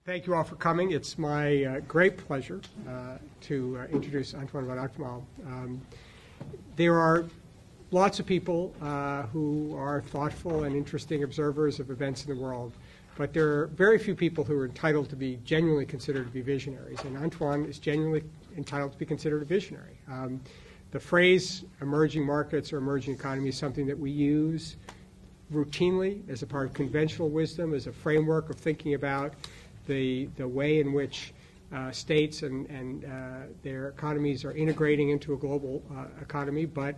Thank you all for coming. It's my great pleasure to introduce Antoine van Agtmael. There are lots of people who are thoughtful and interesting observers of events in the world, but there are very few people who are entitled to be genuinely considered to be visionaries, and Antoine is genuinely entitled to be considered a visionary. The phrase emerging markets or emerging economy is something that we use routinely as a part of conventional wisdom, as a framework of thinking about the way in which states and their economies are integrating into a global economy. But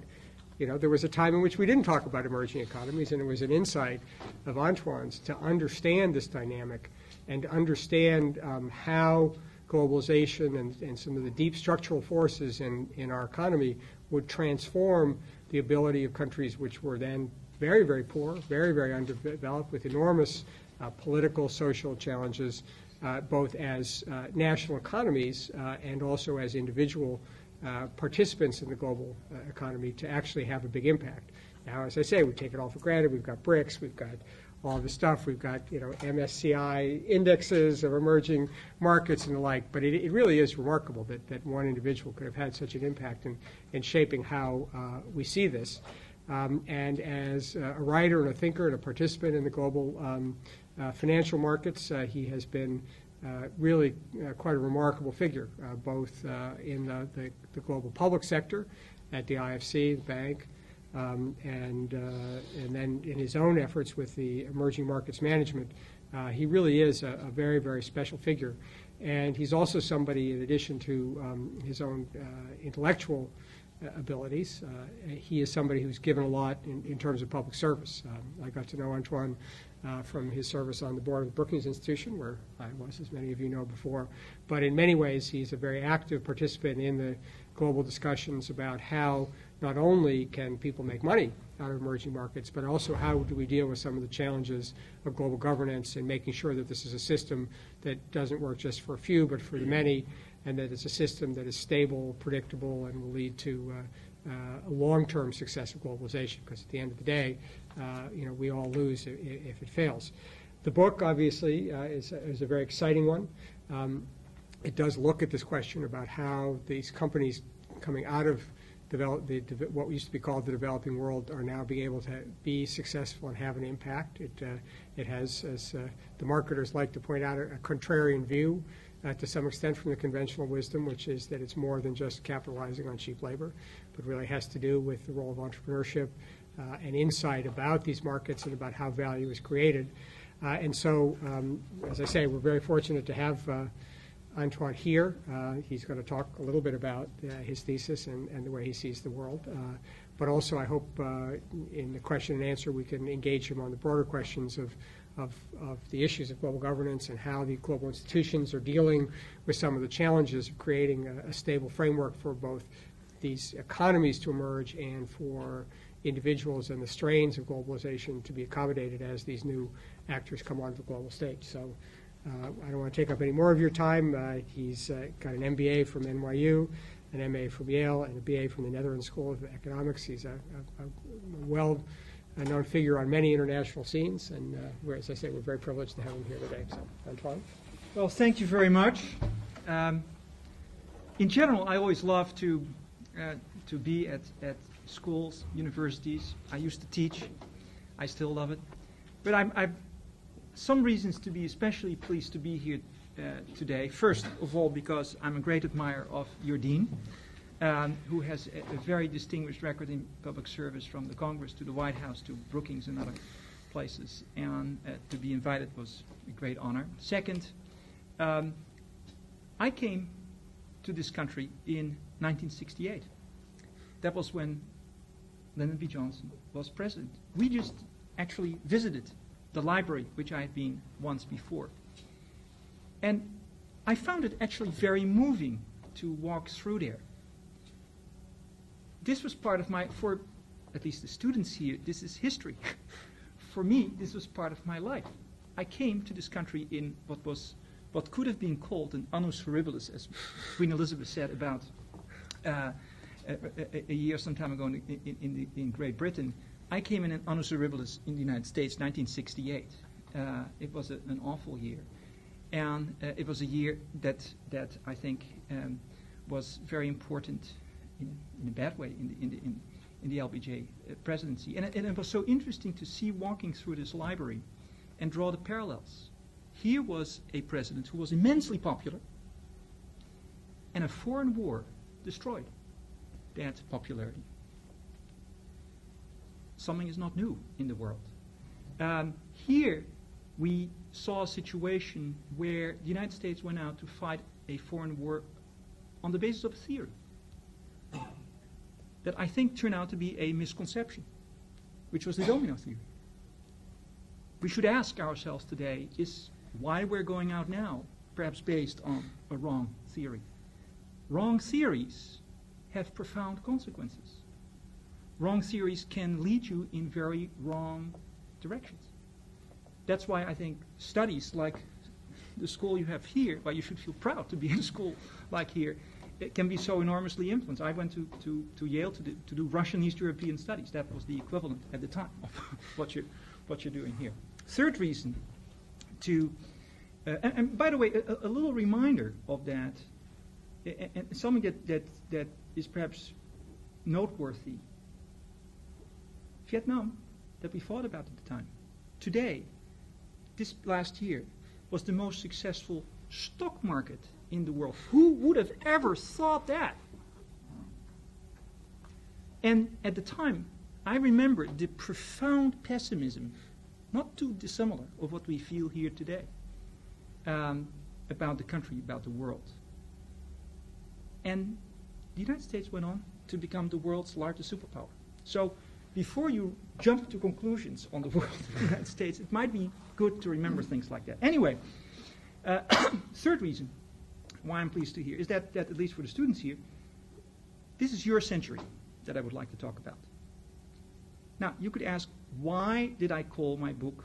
there was a time in which we didn't talk about emerging economies, and it was an insight of Antoine's to understand this dynamic and to understand how globalization and some of the deep structural forces in our economy would transform the ability of countries which were then very, very poor, very, very underdeveloped, with enormous political, social challenges, both as national economies and also as individual participants in the global economy, to actually have a big impact. Now, as I say, we take it all for granted. We've got BRICS, we've got all the stuff, we've got MSCI indexes of emerging markets and the like, but it really is remarkable that one individual could have had such an impact in shaping how we see this. And as a writer and a thinker and a participant in the global financial markets, he has been really quite a remarkable figure, both in the global public sector at the IFC, the bank, and then in his own efforts with the emerging markets management. He really is a very, very special figure. And he's also somebody, in addition to his own intellectual abilities, he is somebody who's given a lot in terms of public service. I got to know Antoine from his service on the board of the Brookings Institution, where I was, as many of you know, before. But in many ways, he's a very active participant in the global discussions about how not only can people make money out of emerging markets, but also how do we deal with some of the challenges of global governance and making sure that this is a system that doesn't work just for a few, but for the many, and that it's a system that is stable, predictable, and will lead to a long-term success of globalization. Because at the end of the day, we all lose if it fails. The book, obviously, is a very exciting one. It does look at this question about how these companies coming out of what used to be called the developing world are now being able to be successful and have an impact. It has, as the marketers like to point out, a contrarian view to some extent from the conventional wisdom, which is that it's more than just capitalizing on cheap labor, but really has to do with the role of entrepreneurship and insight about these markets and about how value is created. And so, as I say, we're very fortunate to have Antoine here. He's going to talk a little bit about his thesis and the way he sees the world. But also, I hope in the question and answer we can engage him on the broader questions of the issues of global governance and how the global institutions are dealing with some of the challenges of creating a stable framework for both these economies to emerge and for individuals and the strains of globalization to be accommodated as these new actors come onto the global stage. So I don't want to take up any more of your time. He's got an MBA from NYU, an MA from Yale, and a BA from the Netherlands School of Economics. He's a well-known figure on many international scenes, and as I say, we're very privileged to have him here today. So, Antoine? Well, thank you very much. In general, I always love to be at schools, universities. I used to teach. I still love it. But I've some reasons to be especially pleased to be here today. First of all, because I'm a great admirer of your dean, who has a very distinguished record in public service, from the Congress to the White House to Brookings and other places. And to be invited was a great honor. Second, I came to this country in 1968. That was when Lyndon B. Johnson was president. We just actually visited the library, which I had been once before. And I found it actually very moving to walk through there. This was part of for at least the students here, this is history. For me, this was part of my life. I came to this country in what could have been called an annus horribilis, as Queen Elizabeth said about a year some time ago in Great Britain. I came in an annus horribilis in the United States, 1968. It was an awful year. And it was a year that I think was very important in a bad way in the LBJ presidency. And it was so interesting to see walking through this library and draw the parallels. Here was a president who was immensely popular, and a foreign war destroyed that popularity. Something is not new in the world. Here we saw a situation where the United States went out to fight a foreign war on the basis of a theory that I think turned out to be a misconception, which was the domino theory. We should ask ourselves today, is why we're going out now perhaps based on a wrong theory? Wrong theories have profound consequences. Wrong theories can lead you in very wrong directions. That's why I think studies like the school you have here, why you should feel proud to be in a school like here, it can be so enormously influenced. I went to Yale to do Russian East European studies. That was the equivalent at the time of what you're doing here. Third reason and by the way, a little reminder of that, and something that is perhaps noteworthy. Vietnam, that we thought about at the time, today, this last year, was the most successful stock market in the world. Who would have ever thought that? And at the time, I remember the profound pessimism, not too dissimilar of what we feel here today, about the country, about the world. And the United States went on to become the world's largest superpower. So before you jump to conclusions on the world of the United States, it might be good to remember things like that. Anyway, third reason why I'm pleased to hear is that at least for the students here, this is your century that I would like to talk about. Now, you could ask, why did I call my book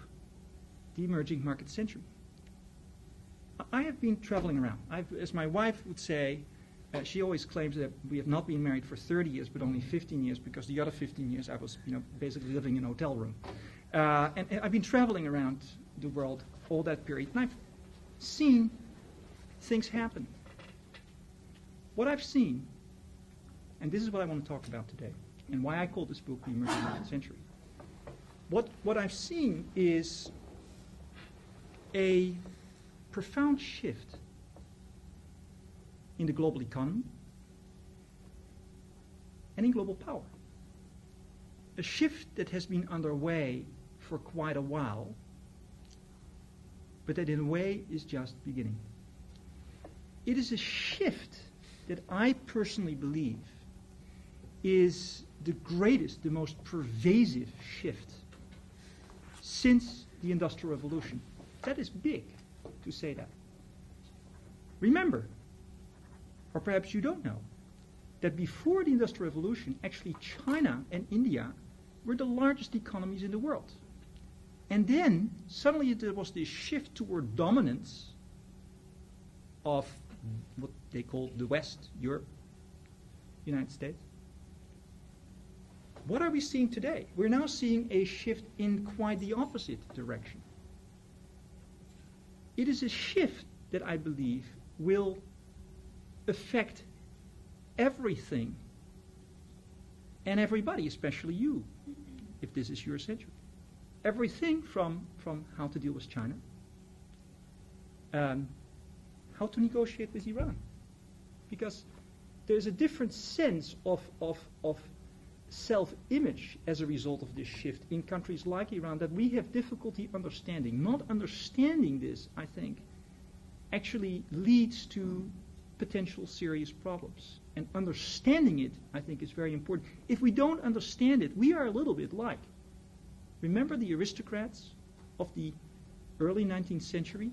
The Emerging Market Century? I have been traveling around. As my wife would say, she always claims that we have not been married for 30 years, but only 15 years, because the other 15 years I was, basically living in a hotel room. And I've been traveling around the world all that period, and I've seen things happen. What I've seen, and this is what I want to talk about today, and why I call this book The Emerging Market Century. What I've seen is a profound shift in the global economy and in global power. A shift that has been underway for quite a while, but that in a way is just beginning. It is a shift that I personally believe is the greatest, the most pervasive shift since the Industrial Revolution. That is big to say that. Remember, or perhaps you don't know, that before the Industrial Revolution, actually China and India were the largest economies in the world. And then suddenly there was this shift toward dominance of what they call the West, Europe, United States. What are we seeing today? We're now seeing a shift in quite the opposite direction. It is a shift that I believe will affect everything and everybody, especially you, if this is your century. Everything from how to deal with China, how to negotiate with Iran, because there's a different sense of self-image as a result of this shift in countries like Iran that we have difficulty understanding. Not understanding this, I think, actually leads to potential serious problems. And understanding it, I think, is very important. If we don't understand it, we are a little bit like, remember the aristocrats of the early 19th century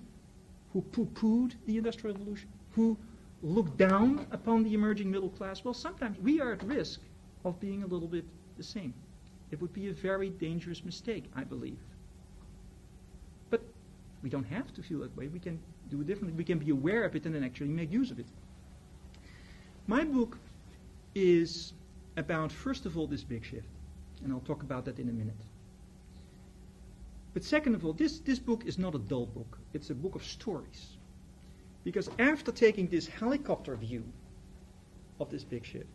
who poo-pooed the Industrial Revolution, who looked down upon the emerging middle class? Well, sometimes we are at risk of being a little bit the same. It would be a very dangerous mistake, I believe. But we don't have to feel that way. We can do it differently. We can be aware of it and then actually make use of it. My book is about, first of all, this big shift. And I'll talk about that in a minute. But second of all, this book is not a dull book. It's a book of stories. Because after taking this helicopter view of this big ship,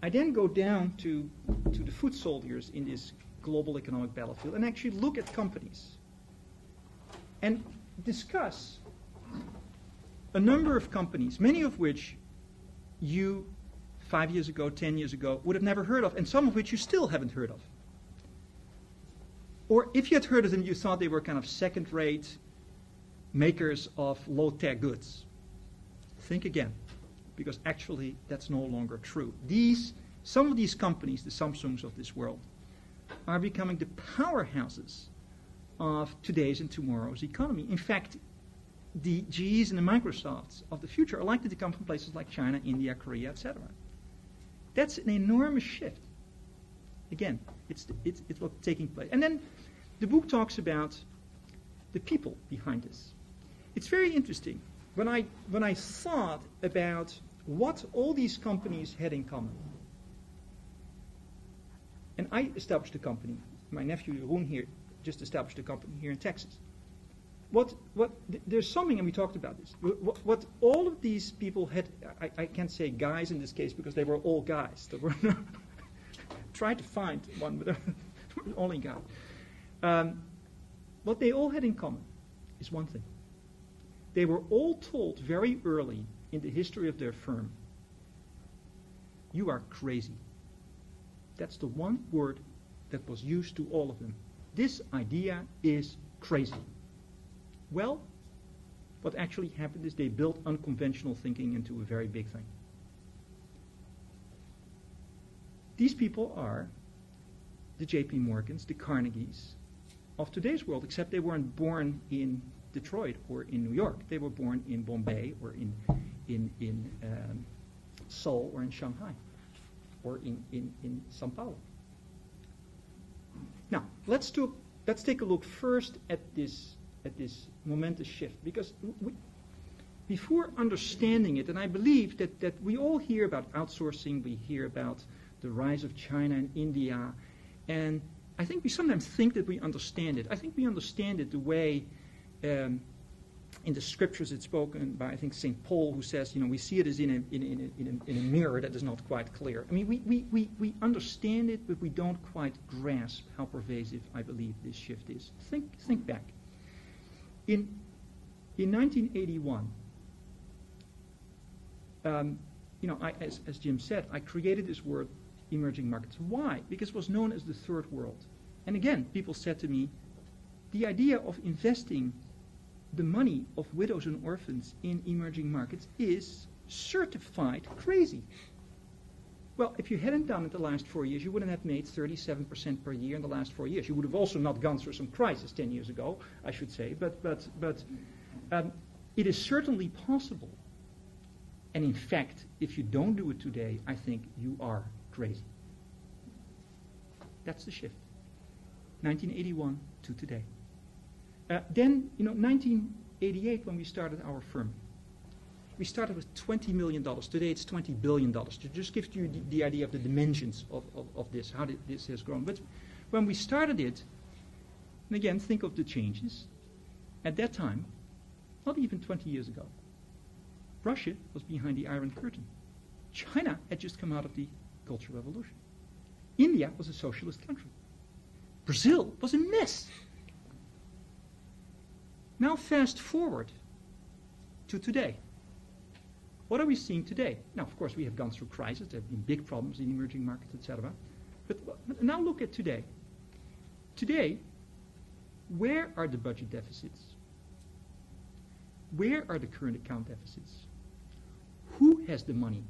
I then go down to the foot soldiers in this global economic battlefield and actually look at companies and discuss a number of companies, many of which you 5 years ago, 10 years ago, would have never heard of, and some of which you still haven't heard of. Or if you had heard of them, you thought they were kind of second-rate makers of low-tech goods. Think again, because actually that's no longer true. Some of these companies, the Samsungs of this world, are becoming the powerhouses of today's and tomorrow's economy. In fact, the GEs and the Microsofts of the future are likely to come from places like China, India, Korea, etc. That's an enormous shift. Again, it's what's taking place. And then the book talks about the people behind this. It's very interesting. When I thought about what all these companies had in common, and I established a company, my nephew Jeroen here just established a company here in Texas. There's something, and we talked about this, what all of these people had, I can't say guys in this case because they were all guys. There were no, tried to find one, but only guys. What they all had in common is one thing. They were all told very early in the history of their firm, you are crazy. That's the one word that was used to all of them. This idea is crazy. Well, what actually happened is they built unconventional thinking into a very big thing. These people are the J.P. Morgans, the Carnegies of today's world, except they weren't born in Detroit or in New York. They were born in Bombay or in Seoul or in Shanghai or in Sao Paulo. Now, let's take a look first at this momentous shift, because before understanding it, and I believe that we all hear about outsourcing, we hear about the rise of China and India, and I think we sometimes think that we understand it. I think we understand it the way in the scriptures it's spoken by, I think, St. Paul, who says, we see it as in a mirror that is not quite clear. I mean, we understand it, but we don't quite grasp how pervasive I believe this shift is. Think back. In 1981, as Jim said, I created this word, emerging markets. Why? Because it was known as the third world. And again, people said to me, the idea of investing the money of widows and orphans in emerging markets is certified crazy. Well, if you hadn't done it the last 4 years, you wouldn't have made 37% per year in the last 4 years. You would have also not gone through some crisis 10 years ago, I should say. But it is certainly possible. And in fact, if you don't do it today, I think you are crazy. That's the shift. 1981 to today. Then, 1988, when we started our firm, we started with $20 million. Today it's $20 billion. To just give you the idea of the dimensions of this, how this has grown. But when we started it, and again, think of the changes. At that time, not even 20 years ago, Russia was behind the Iron Curtain. China had just come out of the Cultural Revolution. India was a socialist country. Brazil was a mess. Now fast forward to today. What are we seeing today? Now, of course, we have gone through crisis. There have been big problems in emerging markets, etc. But now look at today. Today, where are the budget deficits? Where are the current account deficits? Who has the money?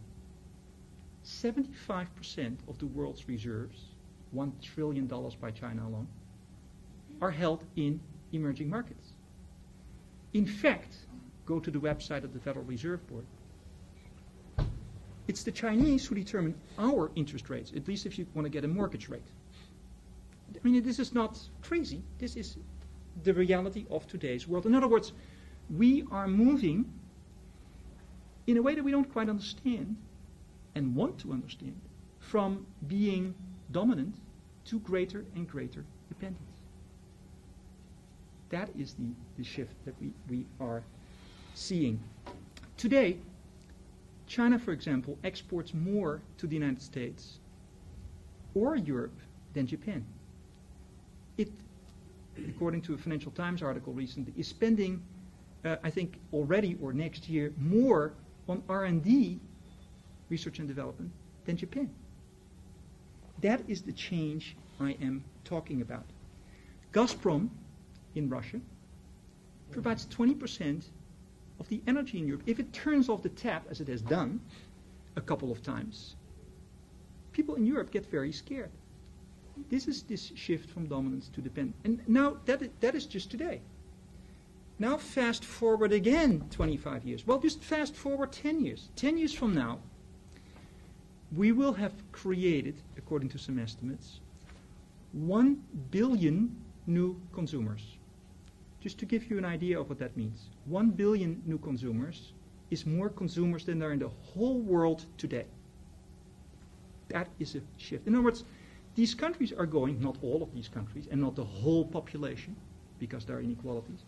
75% of the world's reserves, $1 trillion by China alone, are held in emerging markets. In fact, go to the website of the Federal Reserve Board. It's the Chinese who determine our interest rates, at least if you want to get a mortgage rate. I mean, this is not crazy. This is the reality of today's world. In other words, we are moving in a way that we don't quite understand and want to understand, from being dominant to greater and greater dependence. That is the shift that we are seeing. Today, China, for example, exports more to the United States or Europe than Japan. It, according to a Financial Times article recently, is spending, I think already or next year, more on R&D, research and development, than Japan. That is the change I am talking about. Gazprom in Russia provides 20% of the energy in Europe. If it turns off the tap, as it has done a couple of times, people in Europe get very scared. This is this shift from dominance to dependence. And now that is just today. Now fast forward again 25 years. Well, just fast forward 10 years. 10 years from now, we will have created, according to some estimates, 1 billion new consumers. Just to give you an idea of what that means. 1 billion new consumers is more consumers than there are in the whole world today. That is a shift. In other words, these countries are going, not all of these countries, and not the whole population, because there are inequalities,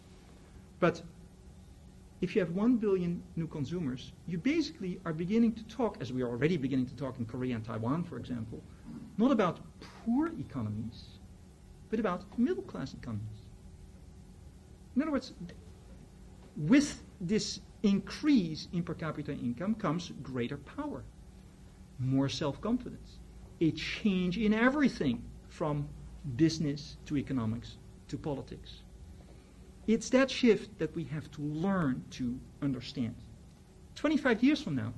but if you have 1 billion new consumers, you basically are beginning to talk, as we are already beginning to talk in Korea and Taiwan, for example, not about poor economies, but about middle-class economies. In other words, with this increase in per capita income comes greater power, more self-confidence, a change in everything from business to economics to politics. It's that shift that we have to learn to understand. 25 years from now,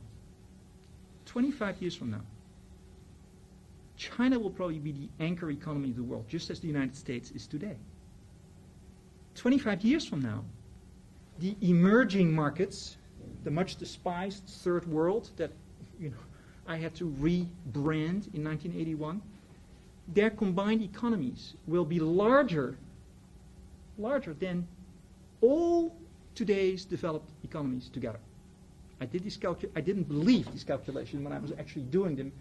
China will probably be the anchor economy of the world, just as the United States is today. 25 years from now, the emerging markets, the much despised third world that I had to rebrand in 1981, their combined economies will be larger than all today's developed economies together. I didn't believe these calculations when I was actually doing them,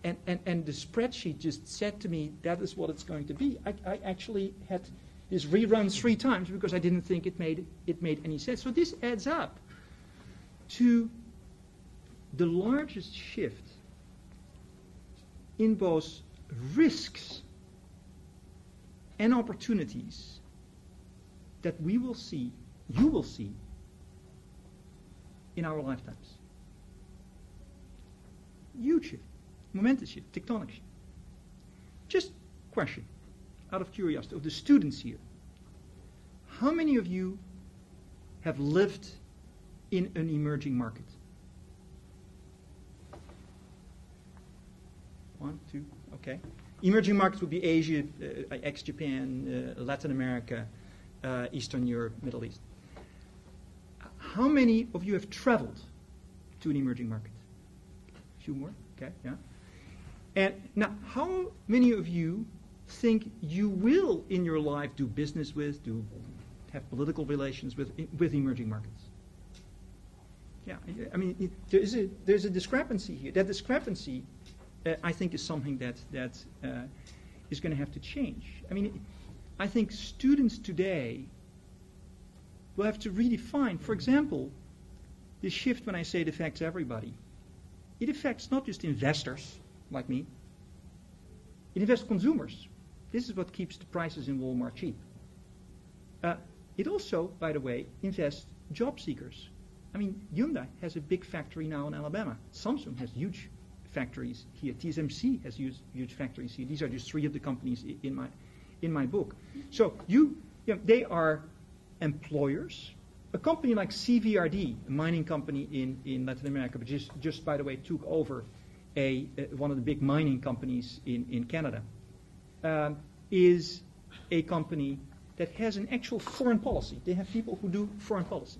and the spreadsheet just said to me that is what it's going to be. I actually had this rerun 3 times because I didn't think it made any sense. So this adds up to the largest shift in both risks and opportunities that we will see, you will see, in our lifetimes. Huge shift, momentous shift, tectonic shift. Just question, out of curiosity, of the students here. How many of you have lived in an emerging market? 1, 2, okay. Emerging markets would be Asia, ex-Japan, Latin America, Eastern Europe, Middle East. How many of you have traveled to an emerging market? A few more, okay, yeah. And now, how many of you think you will in your life do business with, have political relations with emerging markets? Yeah, I mean, there's a discrepancy here. That discrepancy, I think, is something that is going to have to change. I mean, I think students today will have to redefine, for example, this shift when I say it affects everybody. It affects not just investors like me. It affects consumers. This is what keeps the prices in Walmart cheap. It also, by the way, invests job seekers. I mean, Hyundai has a big factory now in Alabama. Samsung has huge factories here. TSMC has huge factories here. These are just 3 of the companies in my book. So they are employers. A company like CVRD, a mining company in Latin America, but just by the way took over one of the big mining companies in Canada, is a company that has an actual foreign policy. They have people who do foreign policy.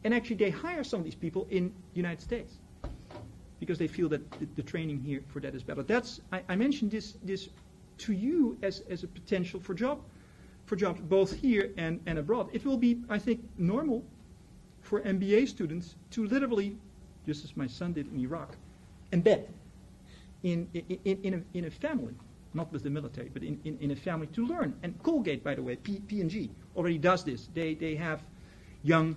And actually they hire some of these people in the United States because they feel that the training here for that is better. I mentioned this to you as a potential for jobs both here and abroad. It will be, I think, normal for MBA students to literally, just as my son did in Iraq, embed in a family, not with the military, but in a family to learn. And Colgate, by the way, P&G already does this. They have young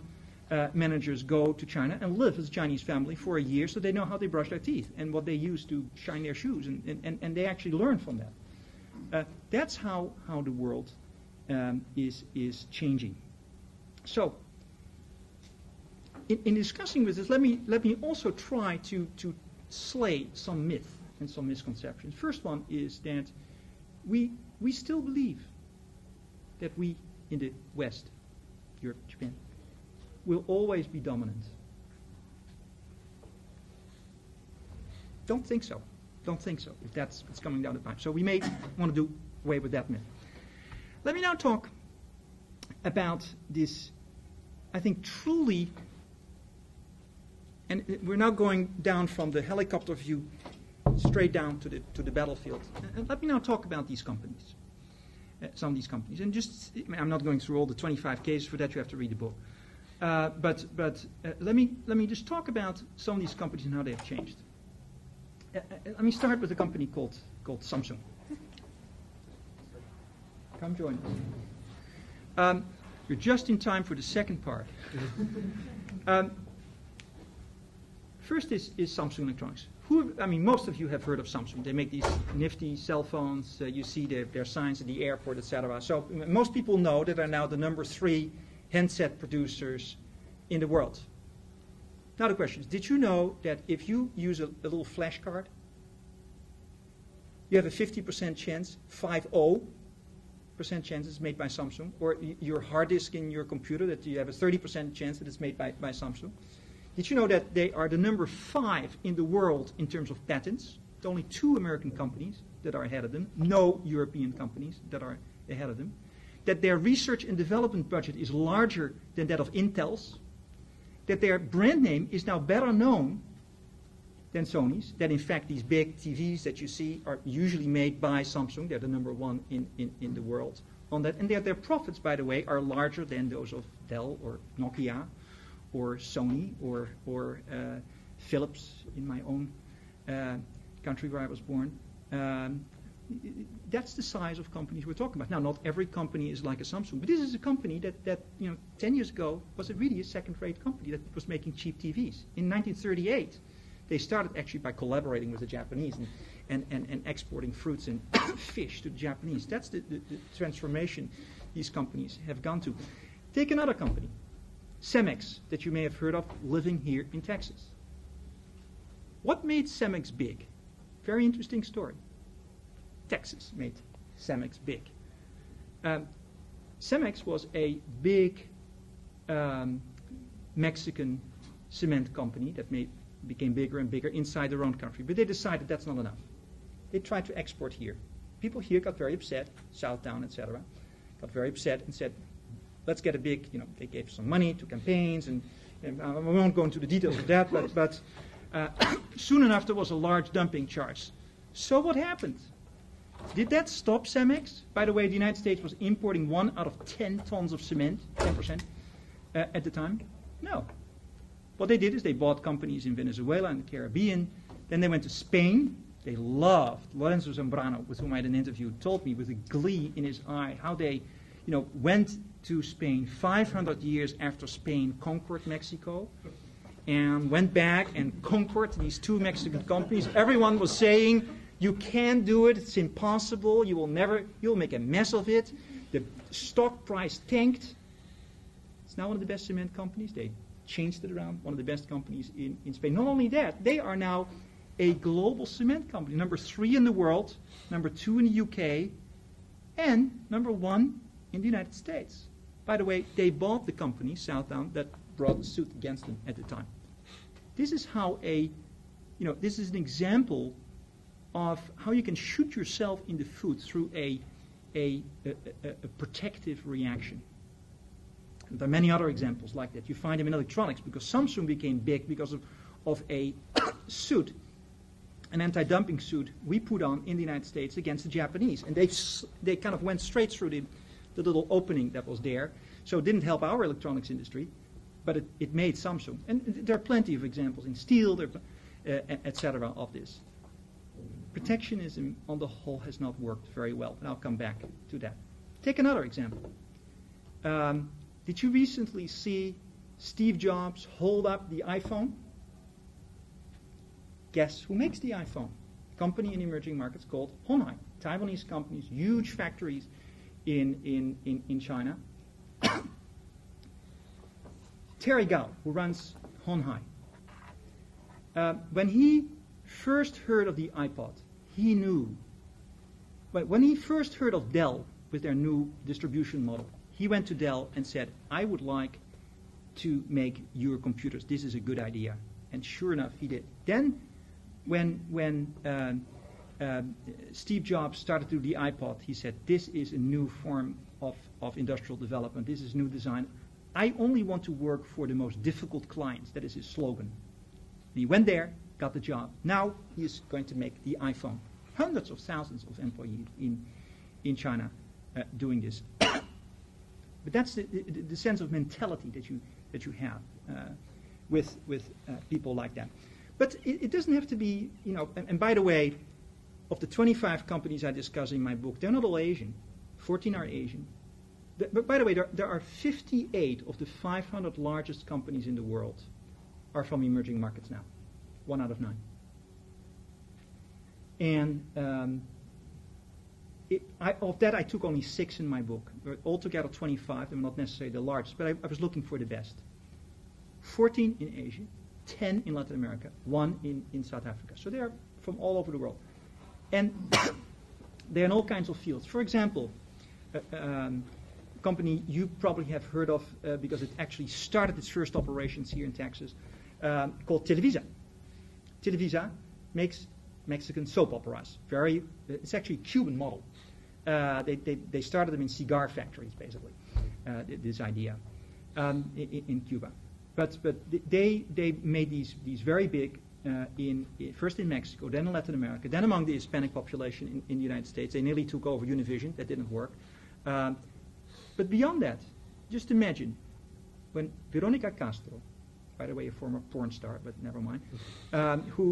managers go to China and live as a Chinese family for a year so they know how they brush their teeth and what they use to shine their shoes, and they actually learn from that. That's how the world is changing. So, in discussing with this, let me also try to slay some myth and some misconceptions. First one is that we still believe that we in the West, Europe, Japan, will always be dominant. Don't think so. Don't think so, if that's what's coming down the pipe. So we may want to do away with that myth. Let me now talk about this, I think, truly, and we're now going down from the helicopter view straight down to the battlefield. And let me now talk about these companies, some of these companies. And just, I'm not going through all the 25 cases. For that, you have to read the book. But let me just talk about some of these companies and how they have changed. Let me start with a company called Samsung. Come join us. You're just in time for the second part. First is Samsung Electronics. Most of you have heard of Samsung. They make these nifty cell phones. You see their signs at the airport, etc. So most people know that they're now the number 3 handset producers in the world. Now the question is, did you know that if you use a little flash card, you have a 50% chance, 50% chance it's made by Samsung, or your hard disk in your computer, that you have a 30% chance that it's made by Samsung? Did you know that they are the number 5 in the world in terms of patents? There's only 2 American companies that are ahead of them, no European companies that are ahead of them. That their research and development budget is larger than that of Intel's, that their brand name is now better known than Sony's, that in fact these big TVs that you see are usually made by Samsung. They're the number 1 in the world on that. And their profits, by the way, are larger than those of Dell or Nokia or Sony or Philips in my own country where I was born. That's the size of companies we're talking about. Now, not every company is like a Samsung, but this is a company that 10 years ago was really a second-rate company that was making cheap TVs. In 1938, they started actually by collaborating with the Japanese and exporting fruits and fish to the Japanese. That's the transformation these companies have gone to. Take another company, Cemex, that you may have heard of, living here in Texas. What made Cemex big? Very interesting story. Texas made Cemex big. Cemex was a big Mexican cement company that became bigger and bigger inside their own country. But they decided that's not enough. They tried to export here. People here got very upset, Southdown, etc., got very upset and said, let's get a big, they gave some money to campaigns, and I won't go into the details of that, but soon enough there was a large dumping charge. So what happened? Did that stop Cemex? By the way, the United States was importing 1 out of 10 tons of cement, 10% at the time. No. What they did is they bought companies in Venezuela and the Caribbean. Then they went to Spain. They loved Lorenzo Zambrano, with whom I had an interview, told me with a glee in his eye how they went to Spain 500 years after Spain conquered Mexico and went back and conquered these 2 Mexican companies. Everyone was saying, you can't do it, it's impossible, you'll make a mess of it. The stock price tanked. It's now one of the best cement companies. They changed it around, one of the best companies in Spain. Not only that, they are now a global cement company, number 3 in the world, number 2 in the UK, and number 1 in the United States. By the way, they bought the company, Southdown, that brought the suit against them at the time. This is how this is an example of how you can shoot yourself in the foot through a protective reaction. And there are many other examples like that. You find them in electronics, because Samsung became big because of a suit, an anti-dumping suit we put on in the United States against the Japanese. And they kind of went straight through the little opening that was there. So it didn't help our electronics industry, but it made Samsung. And there are plenty of examples in steel, etc. of this. Protectionism on the whole has not worked very well, and I'll come back to that. Take another example. Did you recently see Steve Jobs hold up the iPhone. Guess who makes the iPhone? Company in emerging markets called Honhai. Taiwanese companies, huge factories in China. Terry Gao, who runs Honhai, when he first heard of the iPod, he knew. But when he first heard of Dell with their new distribution model, he went to Dell and said, I would like to make your computers. This is a good idea. And sure enough, he did. Then when Steve Jobs started to do the iPod, he said, this is a new form of industrial development. This is new design. I only want to work for the most difficult clients. That is his slogan. And he went there, got the job. Now he is going to make the iPhone. Hundreds of thousands of employees in China doing this. But that's the sense of mentality that you have with people like that. But it doesn't have to be, and by the way, of the 25 companies I discuss in my book, they're not all Asian. 14 are Asian. But by the way, there are 58 of the 500 largest companies in the world are from emerging markets now. 1 out of 9. And of that, I took only 6 in my book. Altogether 25, and not necessarily the largest, but I was looking for the best. 14 in Asia, 10 in Latin America, 1 in South Africa. So they are from all over the world. And they're in all kinds of fields. For example, a company you probably have heard of because it actually started its first operations here in Texas, called Televisa. Televisa makes Mexican soap operas. It's actually a Cuban model. They started them in cigar factories, basically, this idea in Cuba. But they made these very big first in Mexico, then in Latin America, then among the Hispanic population in the United States. They nearly took over Univision. That didn't work. But beyond that, just imagine when Veronica Castro, by the way, a former porn star, but never mind,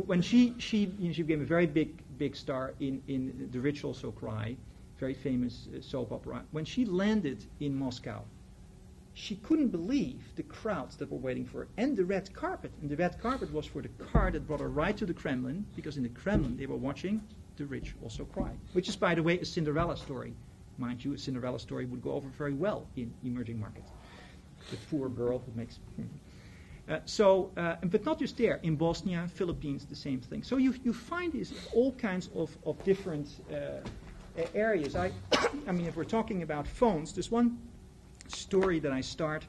when she became a very big star in The Rich Also Cry, very famous soap opera. When she landed in Moscow, she couldn't believe the crowds that were waiting for her and the red carpet. And the red carpet was for the car that brought her right to the Kremlin, because in the Kremlin they were watching The Rich Also Cry, which is, by the way, a Cinderella story. Mind you, a Cinderella story would go over very well in emerging markets. The poor girl who makes... but not just there. In Bosnia, Philippines, the same thing. So you find this all kinds of different areas. I mean, if we're talking about phones, there's one story that I start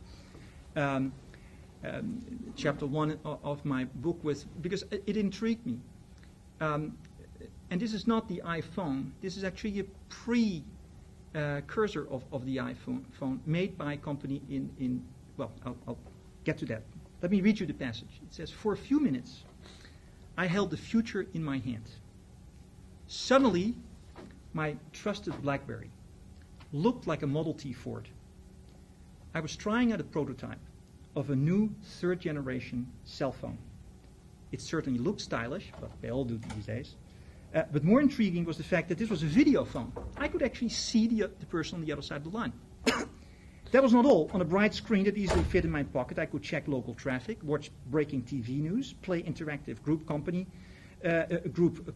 chapter 1 of my book with, because it intrigued me. And this is not the iPhone. This is actually a precursor of the iPhone made by a company well, I'll get to that. Let me read you the passage. It says, for a few minutes, I held the future in my hand. Suddenly, my trusted BlackBerry looked like a Model T Ford. I was trying out a prototype of a new third-generation cell phone. It certainly looked stylish, but they all do these days. But more intriguing was the fact that this was a video phone. I could actually see the person on the other side of the line. That was not all. On a bright screen that easily fit in my pocket, I could check local traffic, watch breaking TV news, play interactive group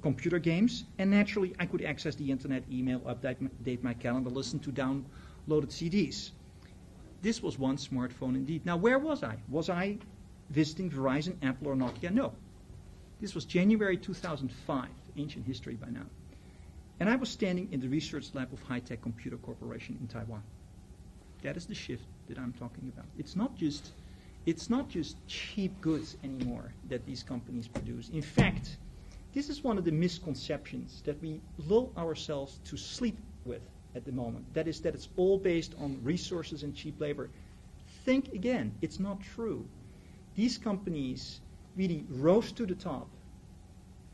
computer games, and naturally I could access the internet, email, update my calendar, listen to downloaded CDs. This was one smartphone indeed. Now, where was I? Was I visiting Verizon, Apple, or Nokia? No. This was January 2005, ancient history by now. And I was standing in the research lab of High Tech Computer Corporation in Taiwan. That is the shift that I'm talking about. It's not just cheap goods anymore that these companies produce. In fact, this is one of the misconceptions that we lull ourselves to sleep with at the moment. That is that it's all based on resources and cheap labor. Think again, it's not true. These companies really rose to the top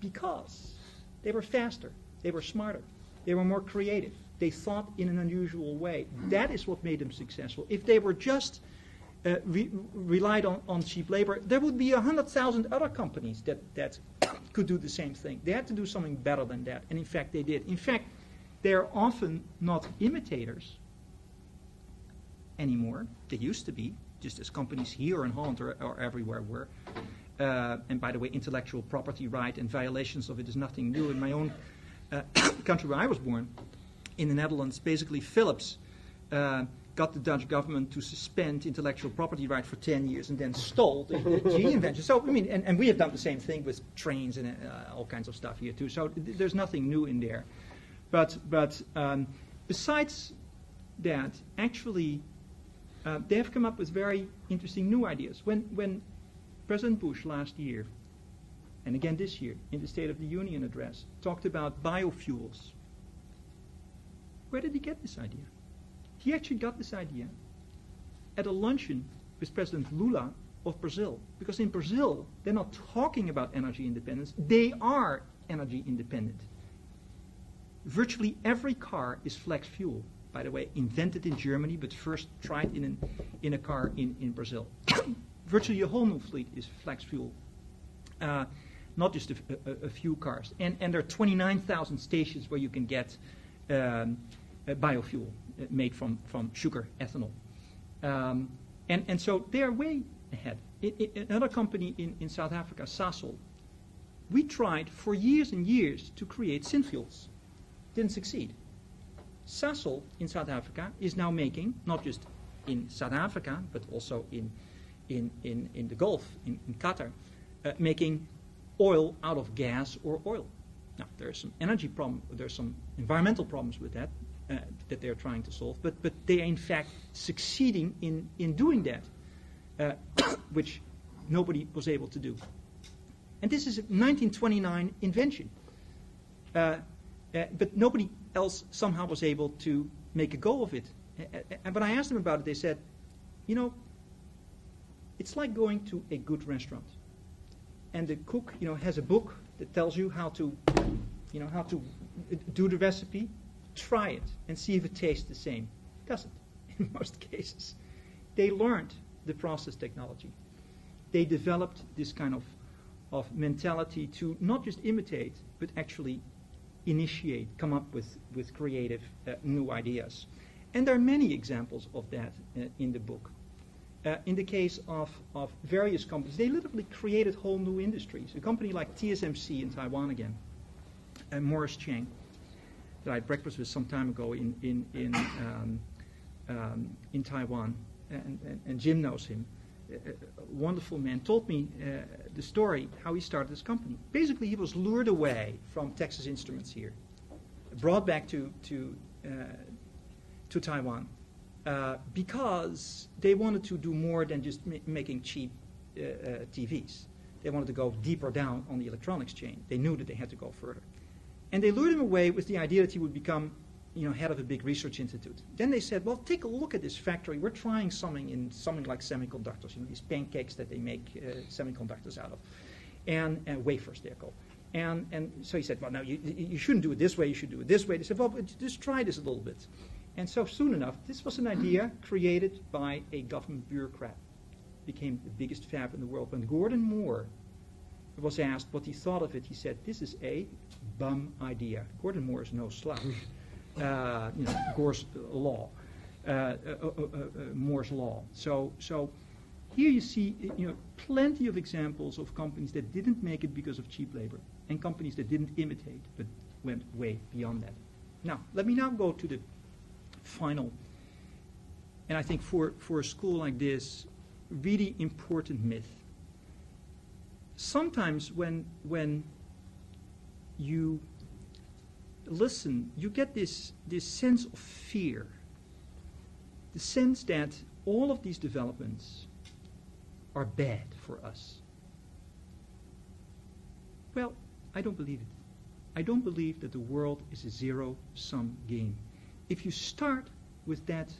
because they were faster, they were smarter, they were more creative. They thought in an unusual way. That is what made them successful. If they were just relied on cheap labor, there would be 100,000 other companies that could do the same thing. They had to do something better than that, and in fact they did. In fact, they're often not imitators anymore. They used to be. just as companies here in Holland or everywhere were. And by the way, intellectual property right and violations of it is nothing new. In my own country where I was born, in the Netherlands, basically Philips got the Dutch government to suspend intellectual property right for 10 years and then stole the GE invention. So, I mean, and we have done the same thing with trains and all kinds of stuff here too. So there's nothing new in there. But besides that, actually, they have come up with very interesting new ideas. When President Bush last year, and again this year, in the State of the Union address, talked about biofuels, where did he get this idea? He actually got this idea at a luncheon with President Lula of Brazil. Because in Brazil, they're not talking about energy independence, they are energy independent. Virtually every car is flex fuel. By the way, invented in Germany, but first tried in a car in Brazil. Virtually a whole new fleet is flex fuel, not just a few cars. And there are 29,000 stations where you can get biofuel made from sugar, ethanol. And so they are way ahead. Another company in South Africa, Sasol, we tried for years and years to create synfuels. Didn't succeed. Sasol in South Africa is now making, not just in South Africa, but also in the Gulf, in Qatar, making oil out of gas or oil. Now, there's some energy problem, there's some environmental problems with that they're trying to solve, but they are in fact succeeding in doing that, which nobody was able to do. And this is a 1929 invention. But nobody else somehow was able to make a go of it. And when I asked them about it, they said, you know, it's like going to a good restaurant. And the cook, you know, has a book that tells you how to do the recipe. Try it and see if it tastes the same. It doesn't, in most cases. They learned the process technology. They developed this kind of mentality to not just imitate, but actually initiate, come up with creative new ideas. And there are many examples of that in the book. In the case of various companies, they literally created whole new industries. A company like TSMC in Taiwan again, and Morris Chang, that I had breakfast with some time ago in Taiwan, and Jim knows him. A wonderful man, told me the story how he started this company. Basically, he was lured away from Texas Instruments here, brought back to Taiwan because they wanted to do more than just making cheap TVs. They wanted to go deeper down on the electronics chain. They knew that they had to go further, and they lured him away with the idea that he would become, you know, head of a big research institute. Then they said, well, take a look at this factory. We're trying something like semiconductors, you know, these pancakes that they make semiconductors out of, and wafers, they're called. And so he said, well, no, you shouldn't do it this way, you should do it this way. They said, well, just try this a little bit. And so soon enough, this was an idea created by a government bureaucrat. Became the biggest fab in the world. When Gordon Moore was asked what he thought of it, he said, this is a bum idea. Gordon Moore is no slouch. Moore's law, Moore's law. So here you see, you know, plenty of examples of companies that didn't make it because of cheap labor, and companies that didn't imitate but went way beyond that. Now, let me now go to the final, and I think for a school like this, really important myth. Sometimes when you listen, you get this sense of fear, the sense that all of these developments are bad for us. Well, I don't believe it. I don't believe that the world is a zero-sum game. If you start with that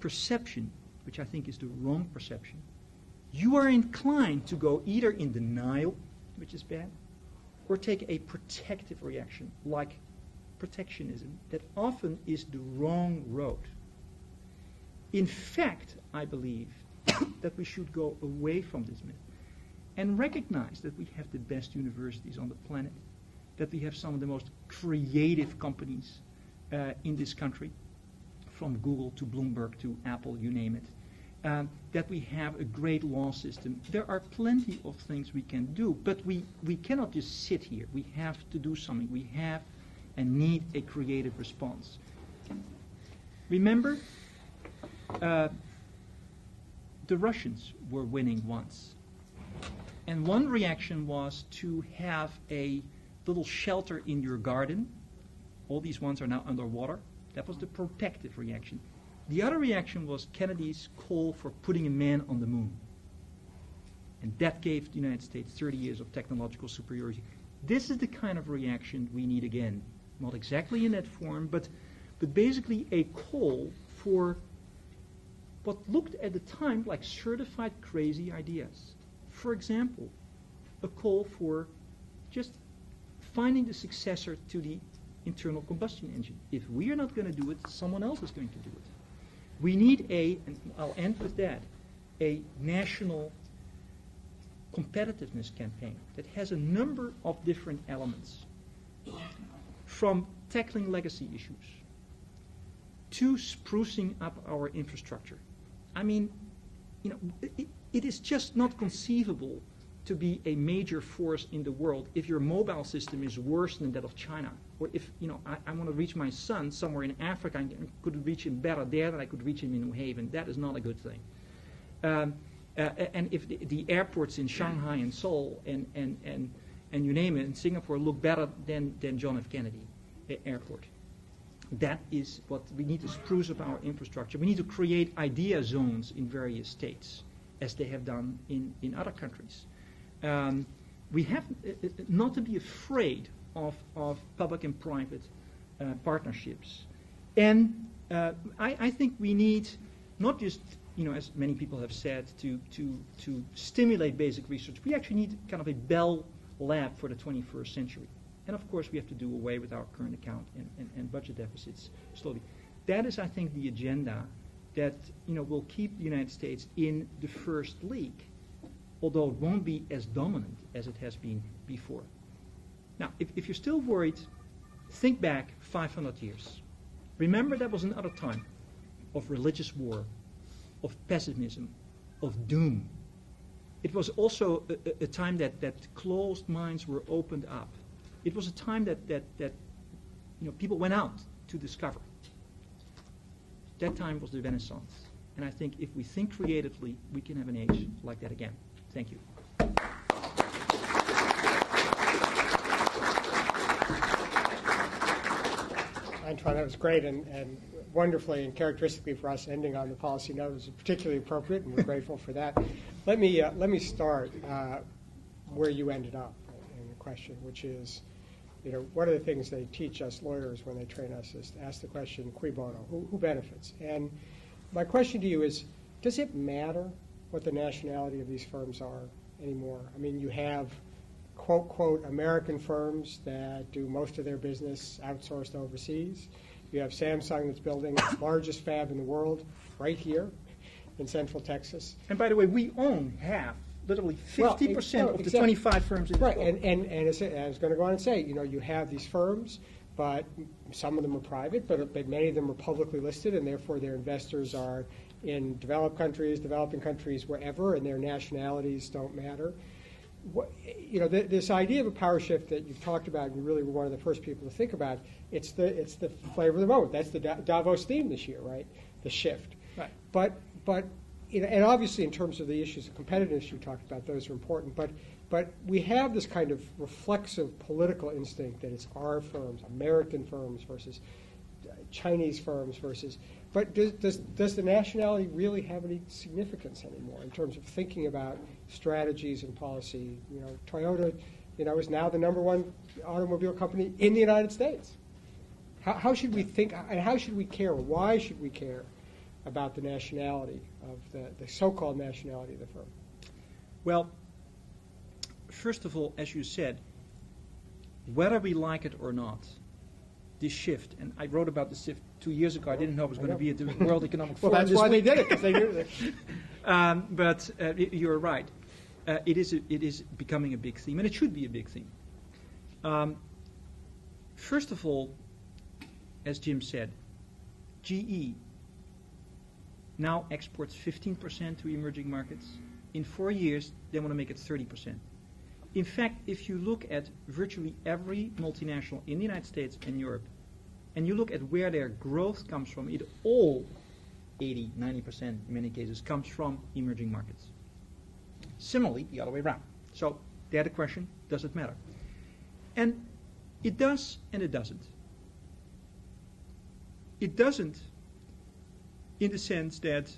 perception, which I think is the wrong perception, you are inclined to go either in denial, which is bad, or take a protective reaction, like protectionism, that often is the wrong road. In fact, I believe that we should go away from this myth and recognize that we have the best universities on the planet, that we have some of the most creative companies in this country, from Google to Bloomberg to Apple, you name it. that we have a great law system. There are plenty of things we can do, but we cannot just sit here. We have to do something. We have and need a creative response. Remember, the Russians were winning once. And one reaction was to have a little shelter in your garden. All these ones are now underwater. That was the protective reaction. The other reaction was Kennedy's call for putting a man on the moon. And that gave the United States 30 years of technological superiority. This is the kind of reaction we need again. Not exactly in that form, but basically a call for what looked at the time like certified crazy ideas. For example, a call for just finding the successor to the internal combustion engine. If we are not going to do it, someone else is going to do it. We need and I'll end with that, a national competitiveness campaign that has a number of different elements, from tackling legacy issues to sprucing up our infrastructure. I mean, it is just not conceivable to be a major force in the world if your mobile system is worse than that of China. Or if, I want to reach my son somewhere in Africa and could reach him better there than I could reach him in New Haven. That is not a good thing. And if the airports in Shanghai and Seoul and you name it, in Singapore look better than John F. Kennedy Airport. That is what we need to spruce up our infrastructure. We need to create idea zones in various states, as they have done in other countries. We have not to be afraid of public and private partnerships. And I think we need not just, as many people have said, to stimulate basic research. We actually need kind of a Bell lab for the 21st century. And of course, we have to do away with our current account and budget deficits slowly. That is, I think, the agenda that will keep the United States in the first league, although it won't be as dominant as it has been before. Now, if you're still worried, think back 500 years. Remember, that was another time of religious war, of pessimism, of doom. It was also a time that closed minds were opened up. It was a time that people went out to discover. That time was the Renaissance. And I think if we think creatively, we can have an age like that again. Thank you. Antoine, that was great and wonderfully and characteristically for us ending on the policy note is particularly appropriate, and we're grateful for that. Let me start where you ended up in the question, which is, one of the things they teach us lawyers when they train us is to ask the question, cui bono, who benefits? And my question to you is, does it matter what the nationality of these firms are anymore? I mean, you have, quote, quote, American firms that do most of their business outsourced overseas. You have Samsung that's building the largest fab in the world right here in Central Texas. And by the way, we own literally 50% of the 25 firms in this world. Right, and I was going to go on and say, you have these firms, but some of them are private, but many of them are publicly listed, and therefore their investors are in developing countries, wherever, and their nationalities don't matter. This idea of a power shift that you've talked about, and you really were one of the first people to think about, it's the flavor of the moment. That's the Davos theme this year, right? The shift. Right. But and obviously in terms of the issues of competitiveness you talked about, those are important. But we have this kind of reflexive political instinct that it's our firms, American firms versus Chinese firms versus. But does the nationality really have any significance anymore in terms of thinking about strategies and policy? Toyota, is now the #1 automobile company in the United States. How should we think, and how should we care? Why should we care about the nationality of the so-called nationality of the firm? Well, first of all, as you said, whether we like it or not, this shift, and I wrote about this shift 2 years ago. I didn't know it was going to be at the World Economic Forum. Well, that's why they did it, because they knew that. But you're right. It is becoming a big theme, and it should be a big theme. First of all, as Jim said, GE now exports 15% to emerging markets. In 4 years, they want to make it 30%. In fact, if you look at virtually every multinational in the United States and Europe, and you look at where their growth comes from, it all, 80, 90% in many cases, comes from emerging markets. Similarly, the other way around. So, they had a question, does it matter? And it does and it doesn't. It doesn't in the sense that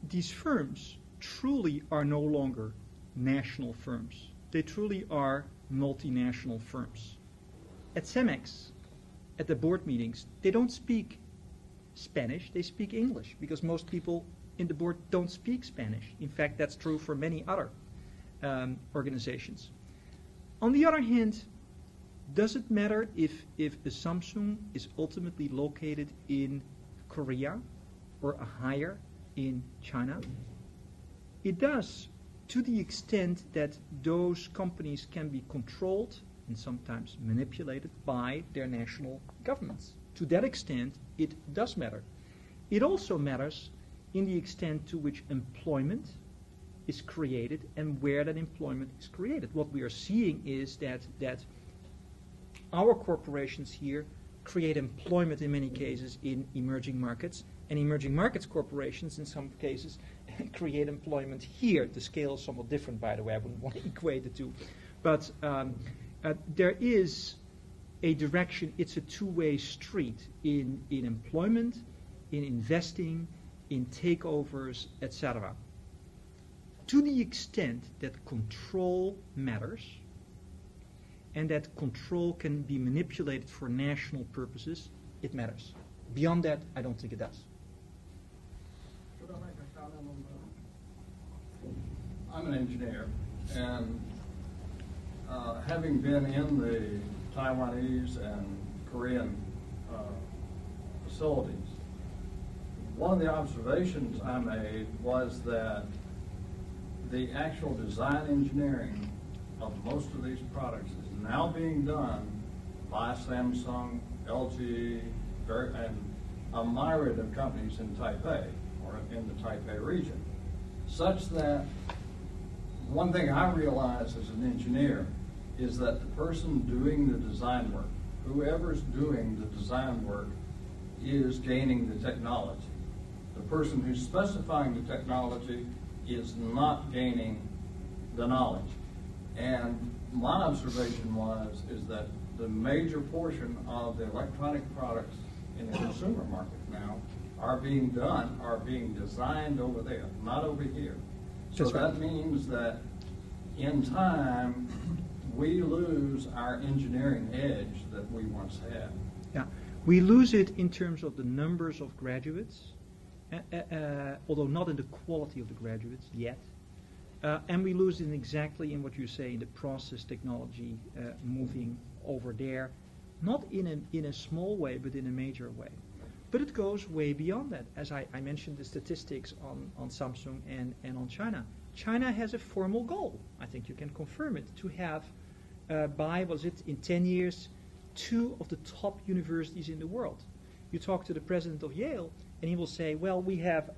these firms truly are no longer national firms. They truly are multinational firms. At CEMEX, at the board meetings, they don't speak Spanish, they speak English, because most people in the board don't speak Spanish. In fact, that's true for many other organizations. On the other hand, does it matter if a Samsung is ultimately located in Korea or a hire in China? It does, to the extent that those companies can be controlled and sometimes manipulated by their national governments. To that extent, it does matter. It also matters in the extent to which employment is created and where that employment is created. What we are seeing is that our corporations here create employment in many cases in emerging markets, and emerging markets corporations in some cases create employment here. The scale is somewhat different, by the way. I wouldn't want to equate the two. But there is a direction. It's a two-way street in employment, in investing, in takeovers, etc. To the extent that control matters, and that control can be manipulated for national purposes, it matters. Beyond that, I don't think it does. Should I make a comment on that? I'm an engineer, and having been in the Taiwanese and Korean facilities, one of the observations I made was that the actual design engineering of most of these products is now being done by Samsung, LG, and a myriad of companies in Taipei, or in the Taipei region, such that one thing I realize as an engineer is that the person doing the design work, whoever's doing the design work, is gaining the technology. The person who's specifying the technology is not gaining the knowledge. And my observation is that the major portion of the electronic products in the consumer market now are being designed over there, not over here. So that means that in time, we lose our engineering edge that we once had. Yeah, we lose it in terms of the numbers of graduates, although not in the quality of the graduates yet. And we lose it exactly in what you say, in the process technology moving over there, not in a small way, but in a major way. But it goes way beyond that. As I mentioned the statistics on Samsung and on China. China has a formal goal, I think you can confirm it, to have, in 10 years, 2 of the top universities in the world. You talk to the president of Yale, and he will say, well, we have,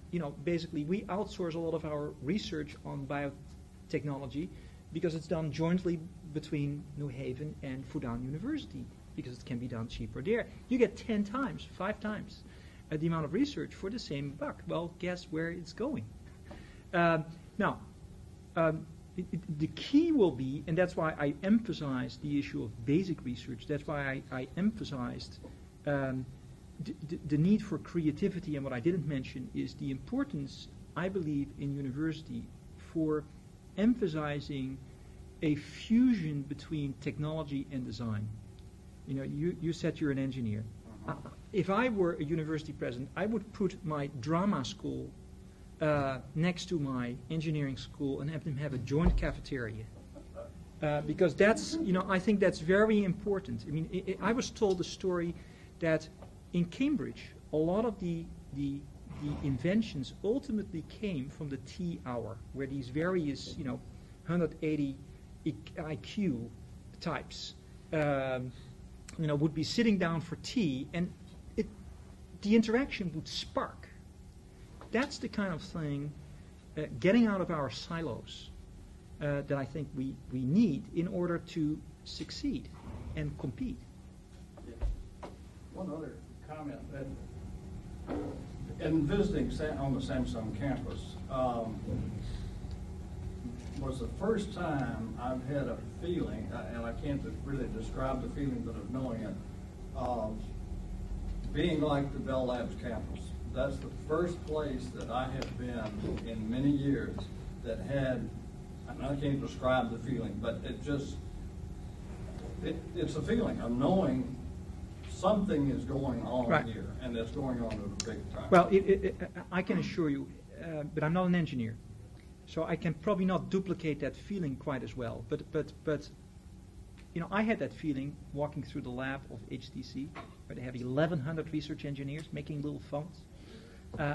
basically we outsource a lot of our research on biotechnology because it's done jointly between New Haven and Fudan University, because it can be done cheaper there. You get 10 times, 5 times the amount of research for the same buck. Well, guess where it's going? Now, the key will be, and that's why I emphasized the issue of basic research, that's why I emphasized the need for creativity, and what I didn't mention is the importance, I believe, in university for emphasizing a fusion between technology and design. You said you're an engineer. If I were a university president, I would put my drama school next to my engineering school and have them have a joint cafeteria. Because that's, I think that's very important. I mean, I was told a story that in Cambridge, a lot of the inventions ultimately came from the tea hour, where these various, 180 IQ types, would be sitting down for tea, and the interaction would spark. that's the kind of thing, getting out of our silos, that I think we need in order to succeed and compete. One other comment. In visiting on the Samsung campus, was the first time I've had a feeling, and I can't really describe the feeling, but of knowing it, of being like the Bell Labs campus. That's the first place that I have been in many years that had, and I can't describe the feeling, but it's a feeling of knowing something is going on Right. here, and it's going on at a big time. Well, I can assure you, but I'm not an engineer, so I can probably not duplicate that feeling quite as well. But you know, I had that feeling walking through the lab of HTC, where they have 1,100 research engineers making little phones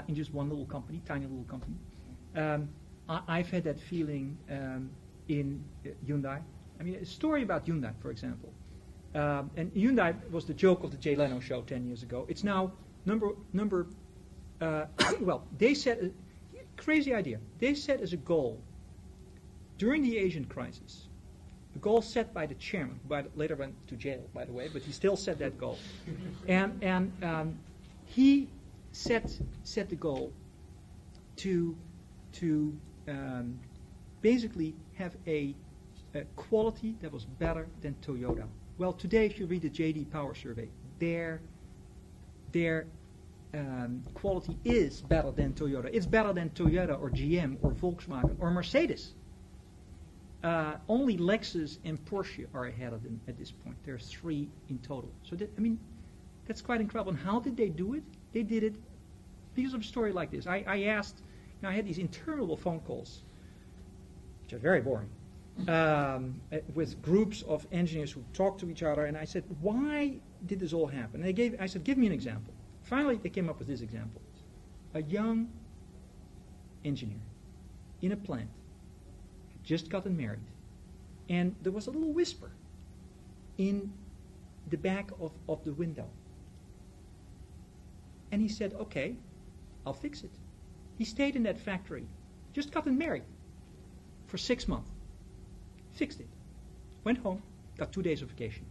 in just one little company, tiny little company. I've had that feeling in Hyundai. I mean, a story about Hyundai, for example. And Hyundai was the joke of the Jay Leno show 10 years ago. It's now well, they set, crazy idea. They set as a goal, during the Asian crisis, a goal set by the chairman, who later went to jail, by the way, but he still set that goal. And he set the goal to basically have a quality that was better than Toyota. Well, today, if you read the J.D. Power survey, their quality is better than Toyota. It's better than Toyota or GM or Volkswagen or Mercedes. Only Lexus and Porsche are ahead of them at this point. There are 3 in total. So that's quite incredible. And how did they do it? They did it because of a story like this. I asked, I had these interminable phone calls, which are very boring, with groups of engineers who talked to each other, and I said, why did this all happen? And I said, give me an example. Finally, they came up with this example. A young engineer in a plant had just gotten married, and there was a little whisper in the back of the window. And he said, okay, I'll fix it. He stayed in that factory, just gotten married, for 6 months. Fixed it. Went home, got 2 days of vacation.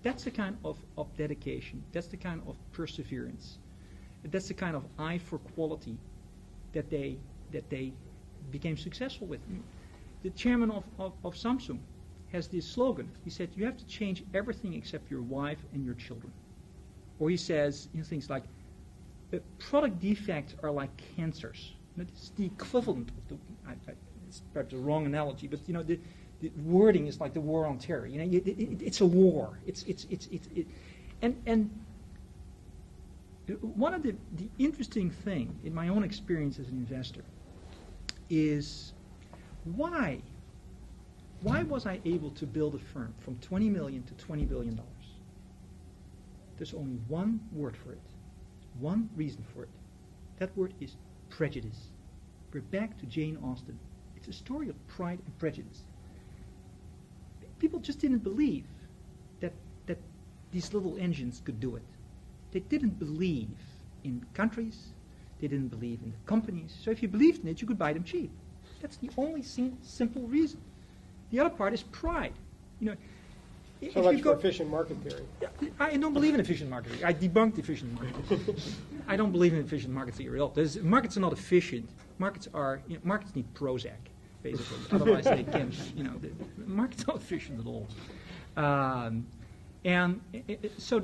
That's the kind of dedication. That's the kind of perseverance. That's the kind of eye for quality that they became successful with. The chairman of Samsung has this slogan. He said, you have to change everything except your wife and your children. Or he says things like, product defects are like cancers. It's the equivalent of it's perhaps a wrong analogy, but the wording is like the war on terror. It's a war. And one of the interesting thing in my own experience as an investor is why was I able to build a firm from 20 million to $20 billion? There's only one word for it, one reason for it. That word is prejudice. We're back to Jane Austen. It's a story of pride and prejudice. People just didn't believe that these little engines could do it. They didn't believe in countries. They didn't believe in the companies. So if you believed in it, you could buy them cheap. That's the only simple reason. The other part is pride. So much for efficient market theory. I don't believe in efficient market theory. I debunked efficient market theory. I don't believe in efficient market theory at all. Markets are not efficient. Markets need Prozac, basically. Otherwise, they can't. The market's not efficient at all. So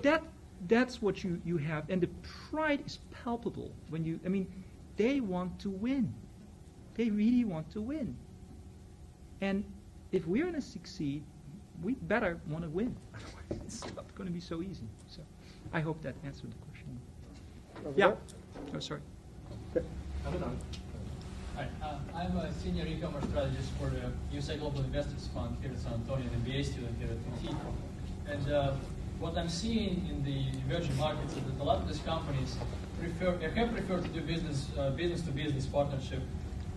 that's what you have, and the pride is palpable when they want to win. They really want to win. And if we're going to succeed, we better want to win. Otherwise, it's not going to be so easy. So I hope that answered the question. Yeah. Oh, sorry. Hi, I'm a senior e-commerce strategist for the USA Global Investors Fund here at San Antonio, an MBA student here at UT. And what I'm seeing in the emerging markets is that a lot of these companies have preferred to do business-to-business partnership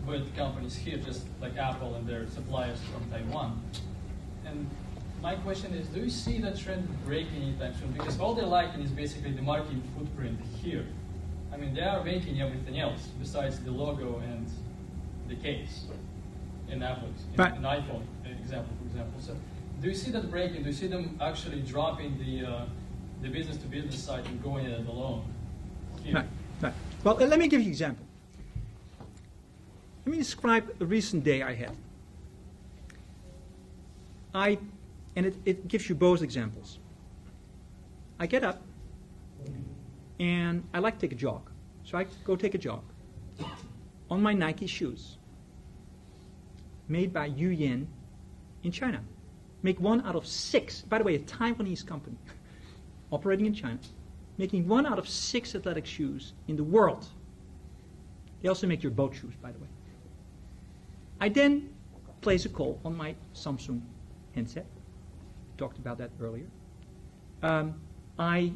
with companies here, just like Apple and their suppliers from Taiwan. And my question is, do you see that trend breaking anytime soon? Because all they're lacking is basically the marketing footprint here. I mean, they are making everything else besides the logo and the case in Apple, Right. in iPhone example, for example. So, do you see that breaking? Do you see them actually dropping the business-to-business side and going it alone? Here? Right, right. Well, let me give you an example. Let me describe a recent day I had. And it gives you both examples. I get up, and I like to take a jog. So I go take a jog on my Nike shoes, made by Yu Yin in China. Make 1 out of 6, by the way, a Taiwanese company operating in China, making 1 out of 6 athletic shoes in the world. They also make your boat shoes, by the way. I then place a call on my Samsung handset. Talked about that earlier. I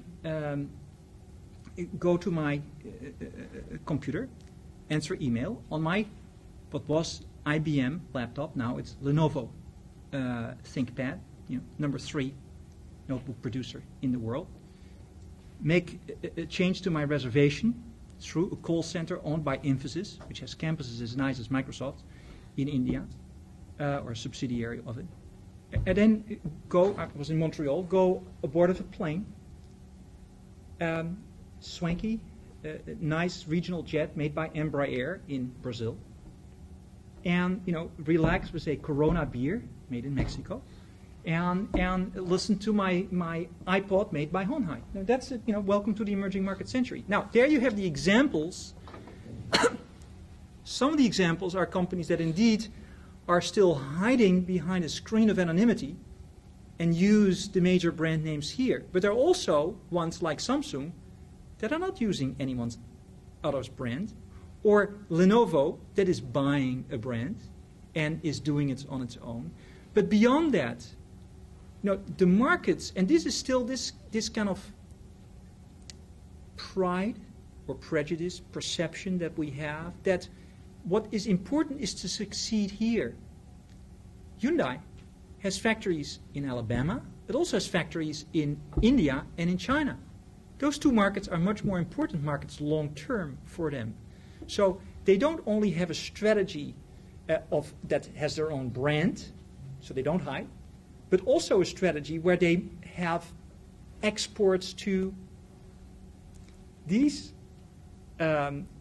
go to my computer, answer email on my, what was IBM laptop, now it's Lenovo ThinkPad, number 3 notebook producer in the world. Make a change to my reservation through a call center owned by Infosys, which has campuses as nice as Microsoft in India, or a subsidiary of it. And then I was in Montreal, go aboard of a plane, swanky, nice regional jet made by Embraer in Brazil, and relax with a Corona beer made in Mexico, and listen to my iPod made by Honhai. Now that's it, welcome to the emerging market century. Now there you have the examples. Some of the examples are companies that indeed are still hiding behind a screen of anonymity and use the major brand names here. But there are also ones like Samsung that are not using anyone's other's brand, or Lenovo that is buying a brand and is doing it on its own. But beyond that, the markets, and this is still this kind of pride or prejudice, perception that we have, that what is important is to succeed here. Hyundai has factories in Alabama. It also has factories in India and in China. Those two markets are much more important markets long term for them. So they don't only have a strategy that has their own brand, so they don't hide, but also a strategy where they have exports to these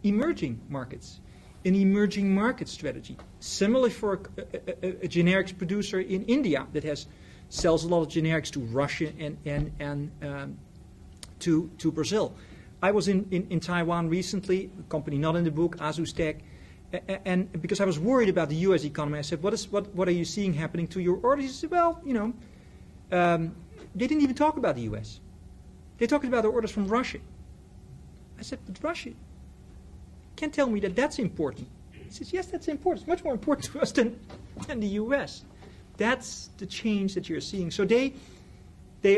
emerging markets. An emerging market strategy. Similarly for a generics producer in India that sells a lot of generics to Russia and to Brazil. I was in Taiwan recently, a company not in the book, Asus Tech, and because I was worried about the U.S. economy, I said, what are you seeing happening to your orders? He said, well, they didn't even talk about the U.S. They talked about the orders from Russia. I said, but Russia can't tell me that that's important. He says, yes, that's important. It's much more important to us than the U.S. That's the change that you're seeing. So they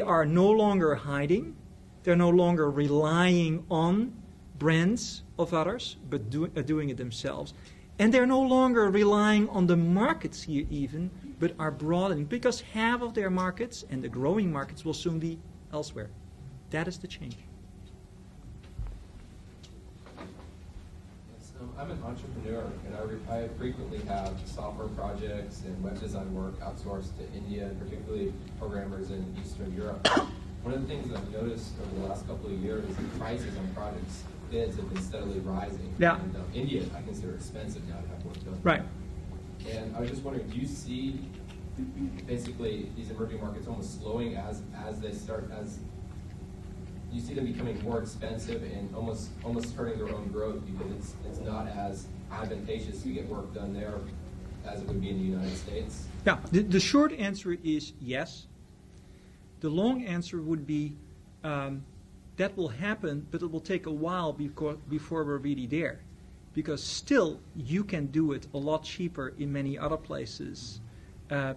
are no longer hiding. They're no longer relying on brands of others, but doing it themselves. And they're no longer relying on the markets here even, but are broadening, because half of their markets and the growing markets will soon be elsewhere. That is the change. I'm an entrepreneur, and I frequently have software projects and web design work outsourced to India, and particularly programmers in Eastern Europe. One of the things that I've noticed over the last couple of years is the prices on projects, bids have been steadily rising. Yeah. And India, I consider expensive now to have work done. Right. And I was just wondering, do you see basically these emerging markets almost slowing as they start, as you see them becoming more expensive and almost hurting their own growth because it's not as advantageous to get work done there as it would be in the United States? Yeah, the short answer is yes. The long answer would be that will happen, but it will take a while before we're really there. Because still, you can do it a lot cheaper in many other places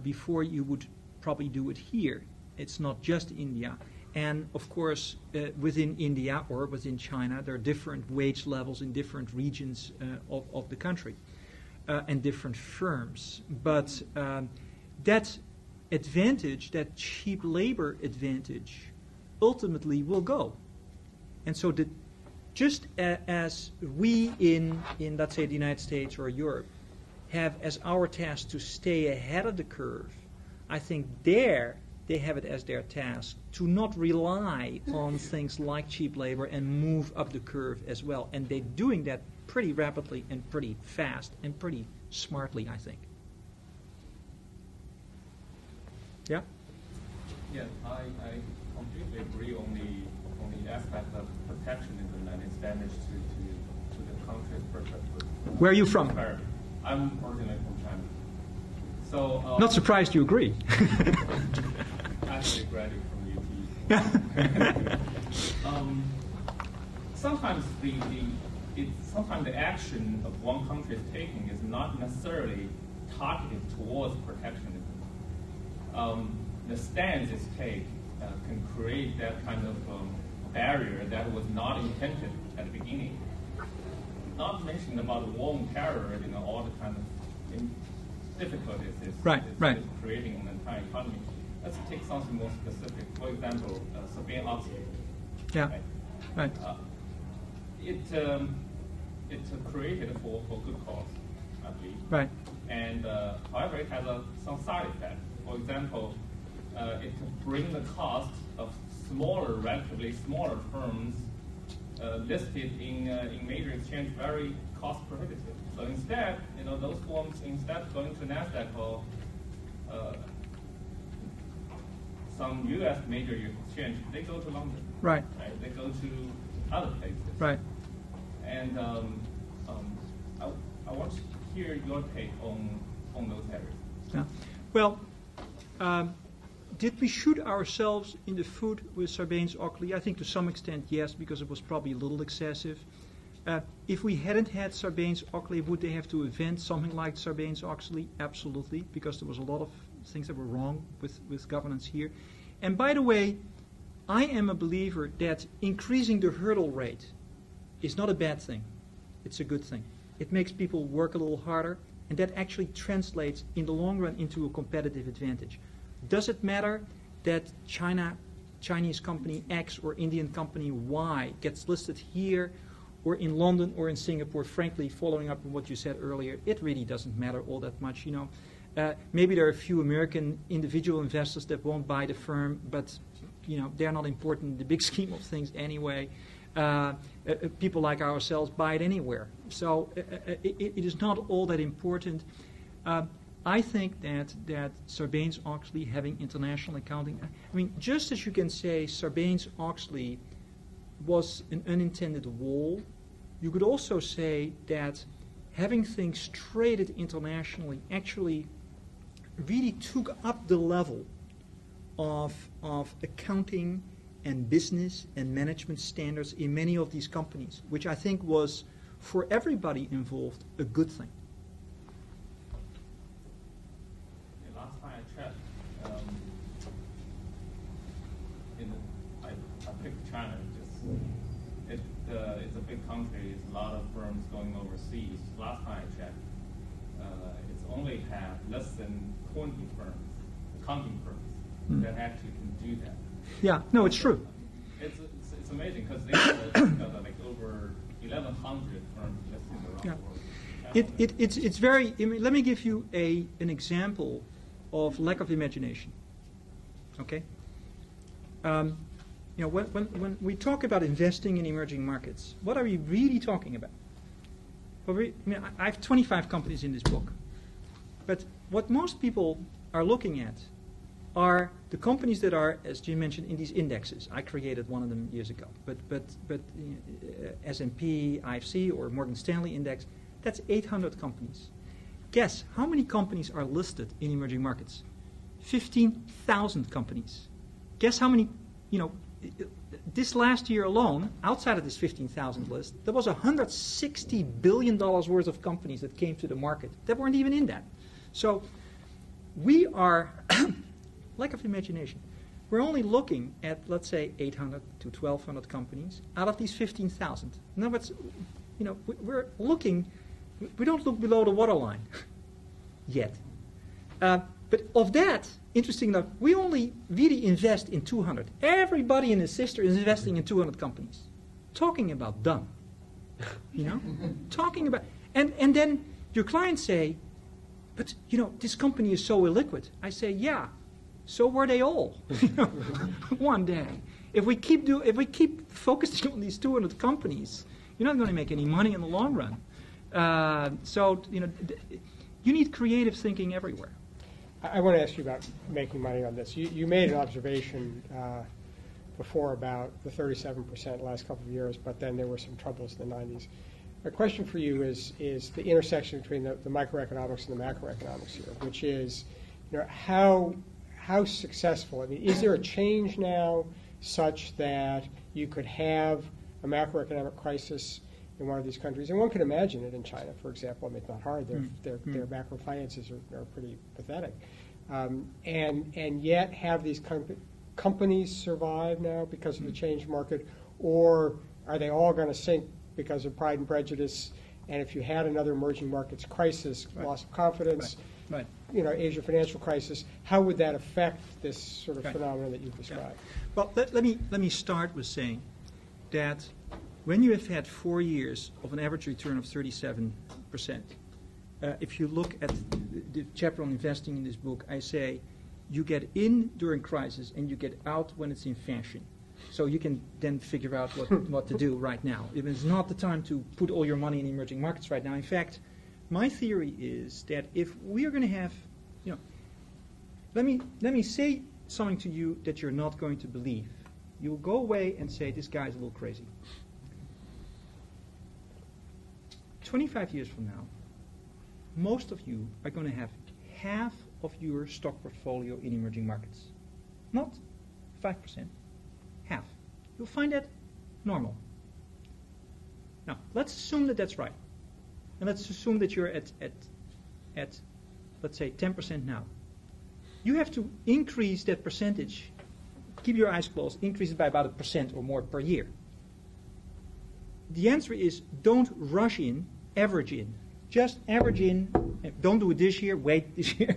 before you would probably do it here. It's not just India. And of course, within India or within China, there are different wage levels in different regions of the country and different firms. But that advantage, that cheap labor advantage, ultimately will go. And so just as we in, let's say, the United States or Europe have as our task to stay ahead of the curve, I think there they have it as their task to not rely on things like cheap labor and move up the curve as well. And they're doing that pretty rapidly and pretty fast and pretty smartly, I think. Yeah? Yeah, I completely agree on the aspect of protectionism and its damage to the country's purpose. Where are you from? I'm originally from China. So Not surprised you agree. Actually graduated from UT. Sometimes sometimes the action of one country is taking is not necessarily targeted towards protectionism. The stance it's take can create that kind of barrier that was not intended at the beginning. Not mentioning about the war on terror, all the kind of difficulties it's creating in the entire economy. Let's take something more specific. For example, Sarbanes-Oxley. Yeah. Right. It's created for good cause, I believe. Right. And however, it has some side effects. For example, it can bring the cost of relatively smaller firms listed in major exchange very cost prohibitive. So instead, those firms, instead of going to NASDAQ or some U.S. major exchange, they go to London. Right. They go to other places. Right. And I want to hear your take on those areas. Yeah. Well, did we shoot ourselves in the foot with Sarbanes-Oxley? I think to some extent, yes, because it was probably a little excessive. If we hadn't had Sarbanes-Oxley, would they have to invent something like Sarbanes-Oxley? Absolutely, because there was a lot of things that were wrong with governance here. And by the way, I am a believer that increasing the hurdle rate is not a bad thing. It's a good thing. It makes people work a little harder, and that actually translates in the long run into a competitive advantage. Does it matter that Chinese company X or Indian company Y gets listed here or in London or in Singapore? Frankly, following up on what you said earlier, it really doesn't matter all that much. Maybe there are a few American individual investors that won't buy the firm, but they're not important in the big scheme of things anyway. People like ourselves buy it anywhere. So it is not all that important. I think that Sarbanes-Oxley having international accounting, just as you can say Sarbanes-Oxley was an unintended wall, you could also say that having things traded internationally actually really took up the level of accounting and business and management standards in many of these companies, which I think was, for everybody involved, a good thing. Last time I checked, I picked China. It's a big country. It's a lot of firms going overseas. Last time I checked, it's only had less than 20 firms, accounting firms, that actually can do that. Yeah, no, it's true. It's amazing because they have like over 1,100 firms listed around the world. It's very. Let me give you an example of lack of imagination. Okay. When we talk about investing in emerging markets, what are we really talking about? I have 25 companies in this book, but what most people are looking at are the companies that are, as Jim mentioned, in these indexes. I created one of them years ago, but S&P, IFC, or Morgan Stanley index, that's 800 companies. Guess how many companies are listed in emerging markets? 15,000 companies. Guess how many, this last year alone, outside of this 15,000 list, there was $160 billion worth of companies that came to the market that weren't even in that. So we are, lack of imagination, we're only looking at, let's say, 800 to 1,200 companies out of these 15,000. In other words, we're looking, we don't look below the waterline yet. But of that, interesting enough, we only really invest in 200. Everybody and his sister is investing in 200 companies. talking about dumb. You know? Talking about, and then your clients say, but, you know, this company is so illiquid. I say, yeah, so were they all, you know, one day. If we keep focusing on these 200 companies, you're not going to make any money in the long run. So, you know, you need creative thinking everywhere. I want to ask you about making money on this. You made an observation before about the 37% last couple of years, but then there were some troubles in the 90s. My question for you is the intersection between the microeconomics and the macroeconomics here, which is, you know, how successful, I mean, is there a change now such that you could have a macroeconomic crisis in one of these countries? And one can imagine it in China, for example. I mean, it's not hard. Their macro finances are pretty pathetic. And yet have these companies survive now because of the changed market, or are they all going to sink because of pride and prejudice? And if you had another emerging markets crisis, loss of confidence, Right. you know, Asia financial crisis, how would that affect this sort of phenomenon that you've described? Well, let me start with saying that when you have had 4 years of an average return of 37%, if you look at the chapter on investing in this book, I say you get in during crisis and you get out when it's in fashion. So you can then figure out what to do right now. It's not the time to put all your money in emerging markets right now. In fact, my theory is that if we are going to have, you know, let me say something to you that you're not going to believe. You'll go away and say, this guy's a little crazy. 25 years from now, most of you are going to have half of your stock portfolio in emerging markets. Not 5%, half. You'll find that normal. Now, let's assume that that's right. And let's assume that you're at let's say, 10% now. You have to increase that percentage, keep your eyes closed, increase it by about 1% or more per year. The answer is don't rush in, average in. Just average in, don't do it this year, wait this year,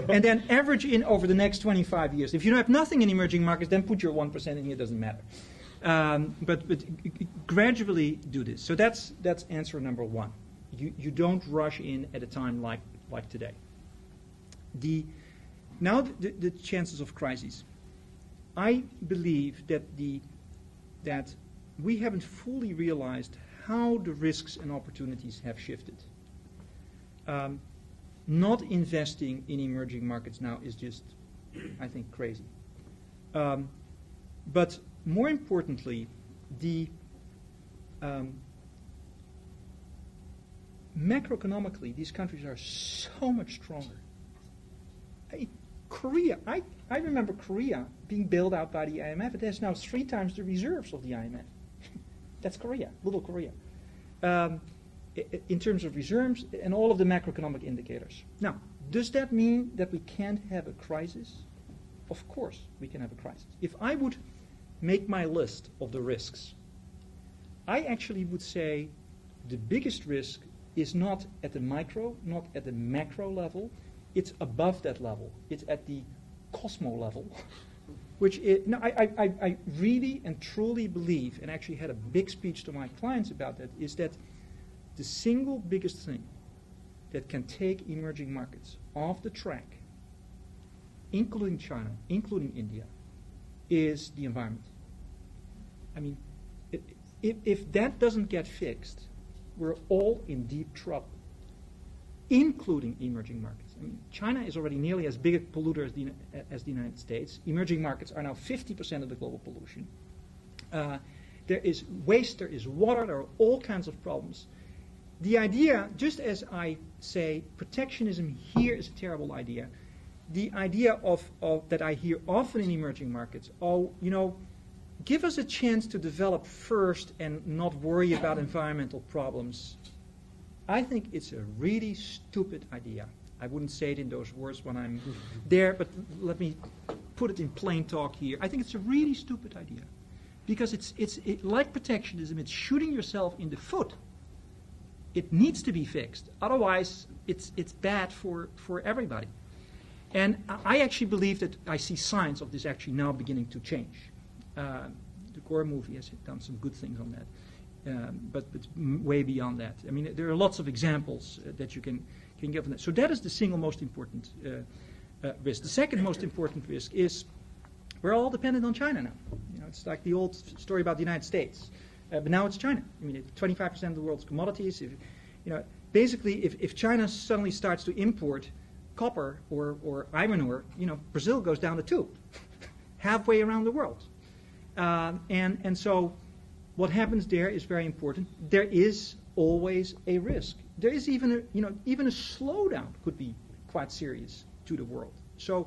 and then average in over the next 25 years. If you have nothing in emerging markets, then put your 1% in here, it doesn't matter. But gradually do this. So that's answer number one. You don't rush in at a time like today. Now the chances of crises. I believe that we haven't fully realized how the risks and opportunities have shifted. Not investing in emerging markets now is just, I think, crazy. But more importantly, macroeconomically, these countries are so much stronger. Korea, I remember Korea being bailed out by the IMF. It has now 3 times the reserves of the IMF. That's Korea, little Korea. In terms of reserves and all of the macroeconomic indicators. Now, does that mean that we can't have a crisis? Of course we can have a crisis. If I would make my list of the risks, I actually would say the biggest risk is not at the micro, not at the macro level. It's above that level. It's at the cosmo level, I really and truly believe, and actually had a big speech to my clients about that, is that the single biggest thing that can take emerging markets off the track, including China, including India, is the environment. I mean, if that doesn't get fixed, we're all in deep trouble, including emerging markets. I mean, China is already nearly as big a polluter as the United States. Emerging markets are now 50% of the global pollution. There is waste, there is water, there are all kinds of problems. The idea, just as I say protectionism here is a terrible idea, the idea of that I hear often in emerging markets, give us a chance to develop first and not worry about environmental problems. I think it's a really stupid idea. I wouldn't say it in those words when I'm there, but let me put it in plain talk here. I think it's a really stupid idea because it's like protectionism. It's shooting yourself in the foot. It needs to be fixed. Otherwise, it's bad for everybody. And I actually believe that I see signs of this actually now beginning to change. The core movie has done some good things on that, but it's way beyond that. I mean, there are lots of examples that you can give on that. So that is the single most important risk. The second most important risk is we're all dependent on China now. You know, it's like the old story about the United States, but now it's China. I mean, 25% of the world's commodities. Basically, if China suddenly starts to import copper or iron ore, Brazil goes down to 2, halfway around the world. And so what happens there is very important. There is always a risk. There is even a slowdown could be quite serious to the world. So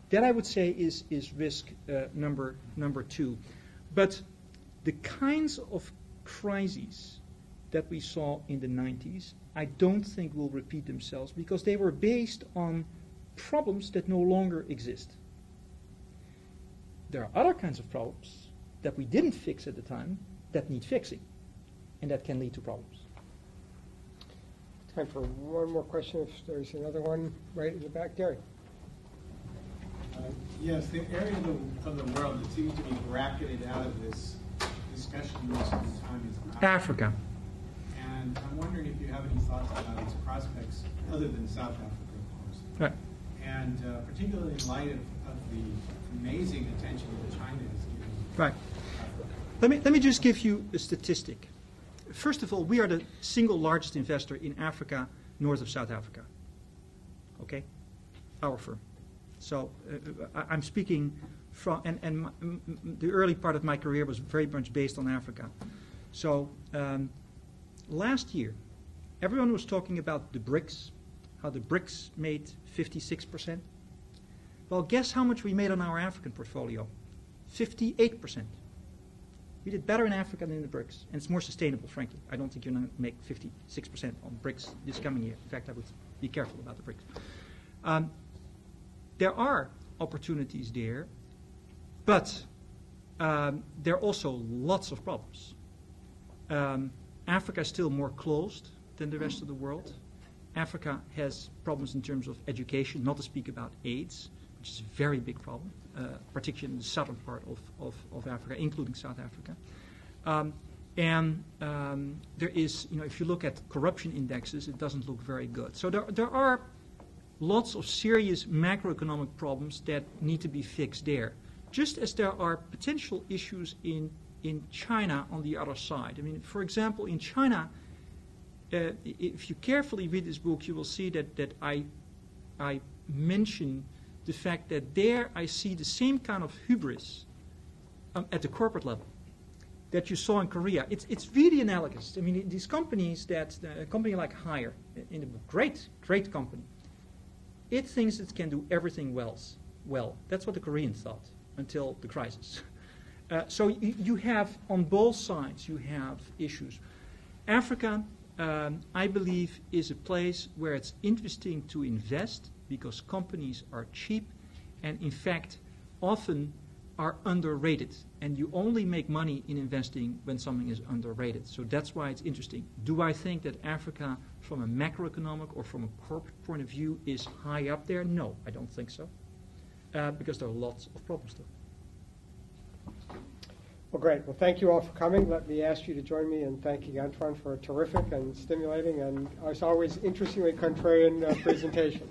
that I would say is risk number 2. But the kinds of crises that we saw in the 90s, I don't think will repeat themselves because they were based on problems that no longer exist. There are other kinds of problems that we didn't fix at the time that need fixing, and that can lead to problems. Time for one more question, if there's another one right in the back. Gary. Yes, the area of the world that seems to be bracketed out of this discussion most of the time is Africa. And I'm wondering if you have any thoughts about its prospects, other than South Africa, of course. Right. And particularly in light of the amazing attention that China has given. Right. Let me just give you a statistic. First of all, we are the single largest investor in Africa, north of South Africa. Okay? Our firm. So I'm speaking from, and the early part of my career was very much based on Africa. So last year, everyone was talking about the BRICS, how the BRICS made 56%. Well, guess how much we made on our African portfolio? 58%. We did better in Africa than in the BRICS, and it's more sustainable, frankly. I don't think you're going to make 56% on BRICS this coming year. In fact, I would be careful about the BRICS. There are opportunities there, but there are also lots of problems. Africa is still more closed than the rest of the world. Africa has problems in terms of education, not to speak about AIDS, which is a very big problem, particularly in the southern part of Africa, including South Africa. There is, if you look at corruption indexes, it doesn't look very good. So there are lots of serious macroeconomic problems that need to be fixed there, just as there are potential issues in China on the other side. I mean, for example, in China, if you carefully read this book, you will see that I mention the fact that there I see the same kind of hubris at the corporate level that you saw in Korea. It's really analogous. I mean, these companies a company like Haier, in the book, great company, it thinks it can do everything well. That's what the Koreans thought until the crisis. So you have, on both sides, you have issues. Africa, I believe, is a place where it's interesting to invest because companies are cheap and, in fact, often are underrated. And you only make money in investing when something is underrated. So that's why it's interesting. Do I think that Africa, from a macroeconomic or from a corporate point of view, is high up there? No, I don't think so. Because there are lots of problems there. Well, great. Well, thank you all for coming. Let me ask you to join me in thanking Antoine for a terrific and stimulating and, as always, interestingly contrarian presentation.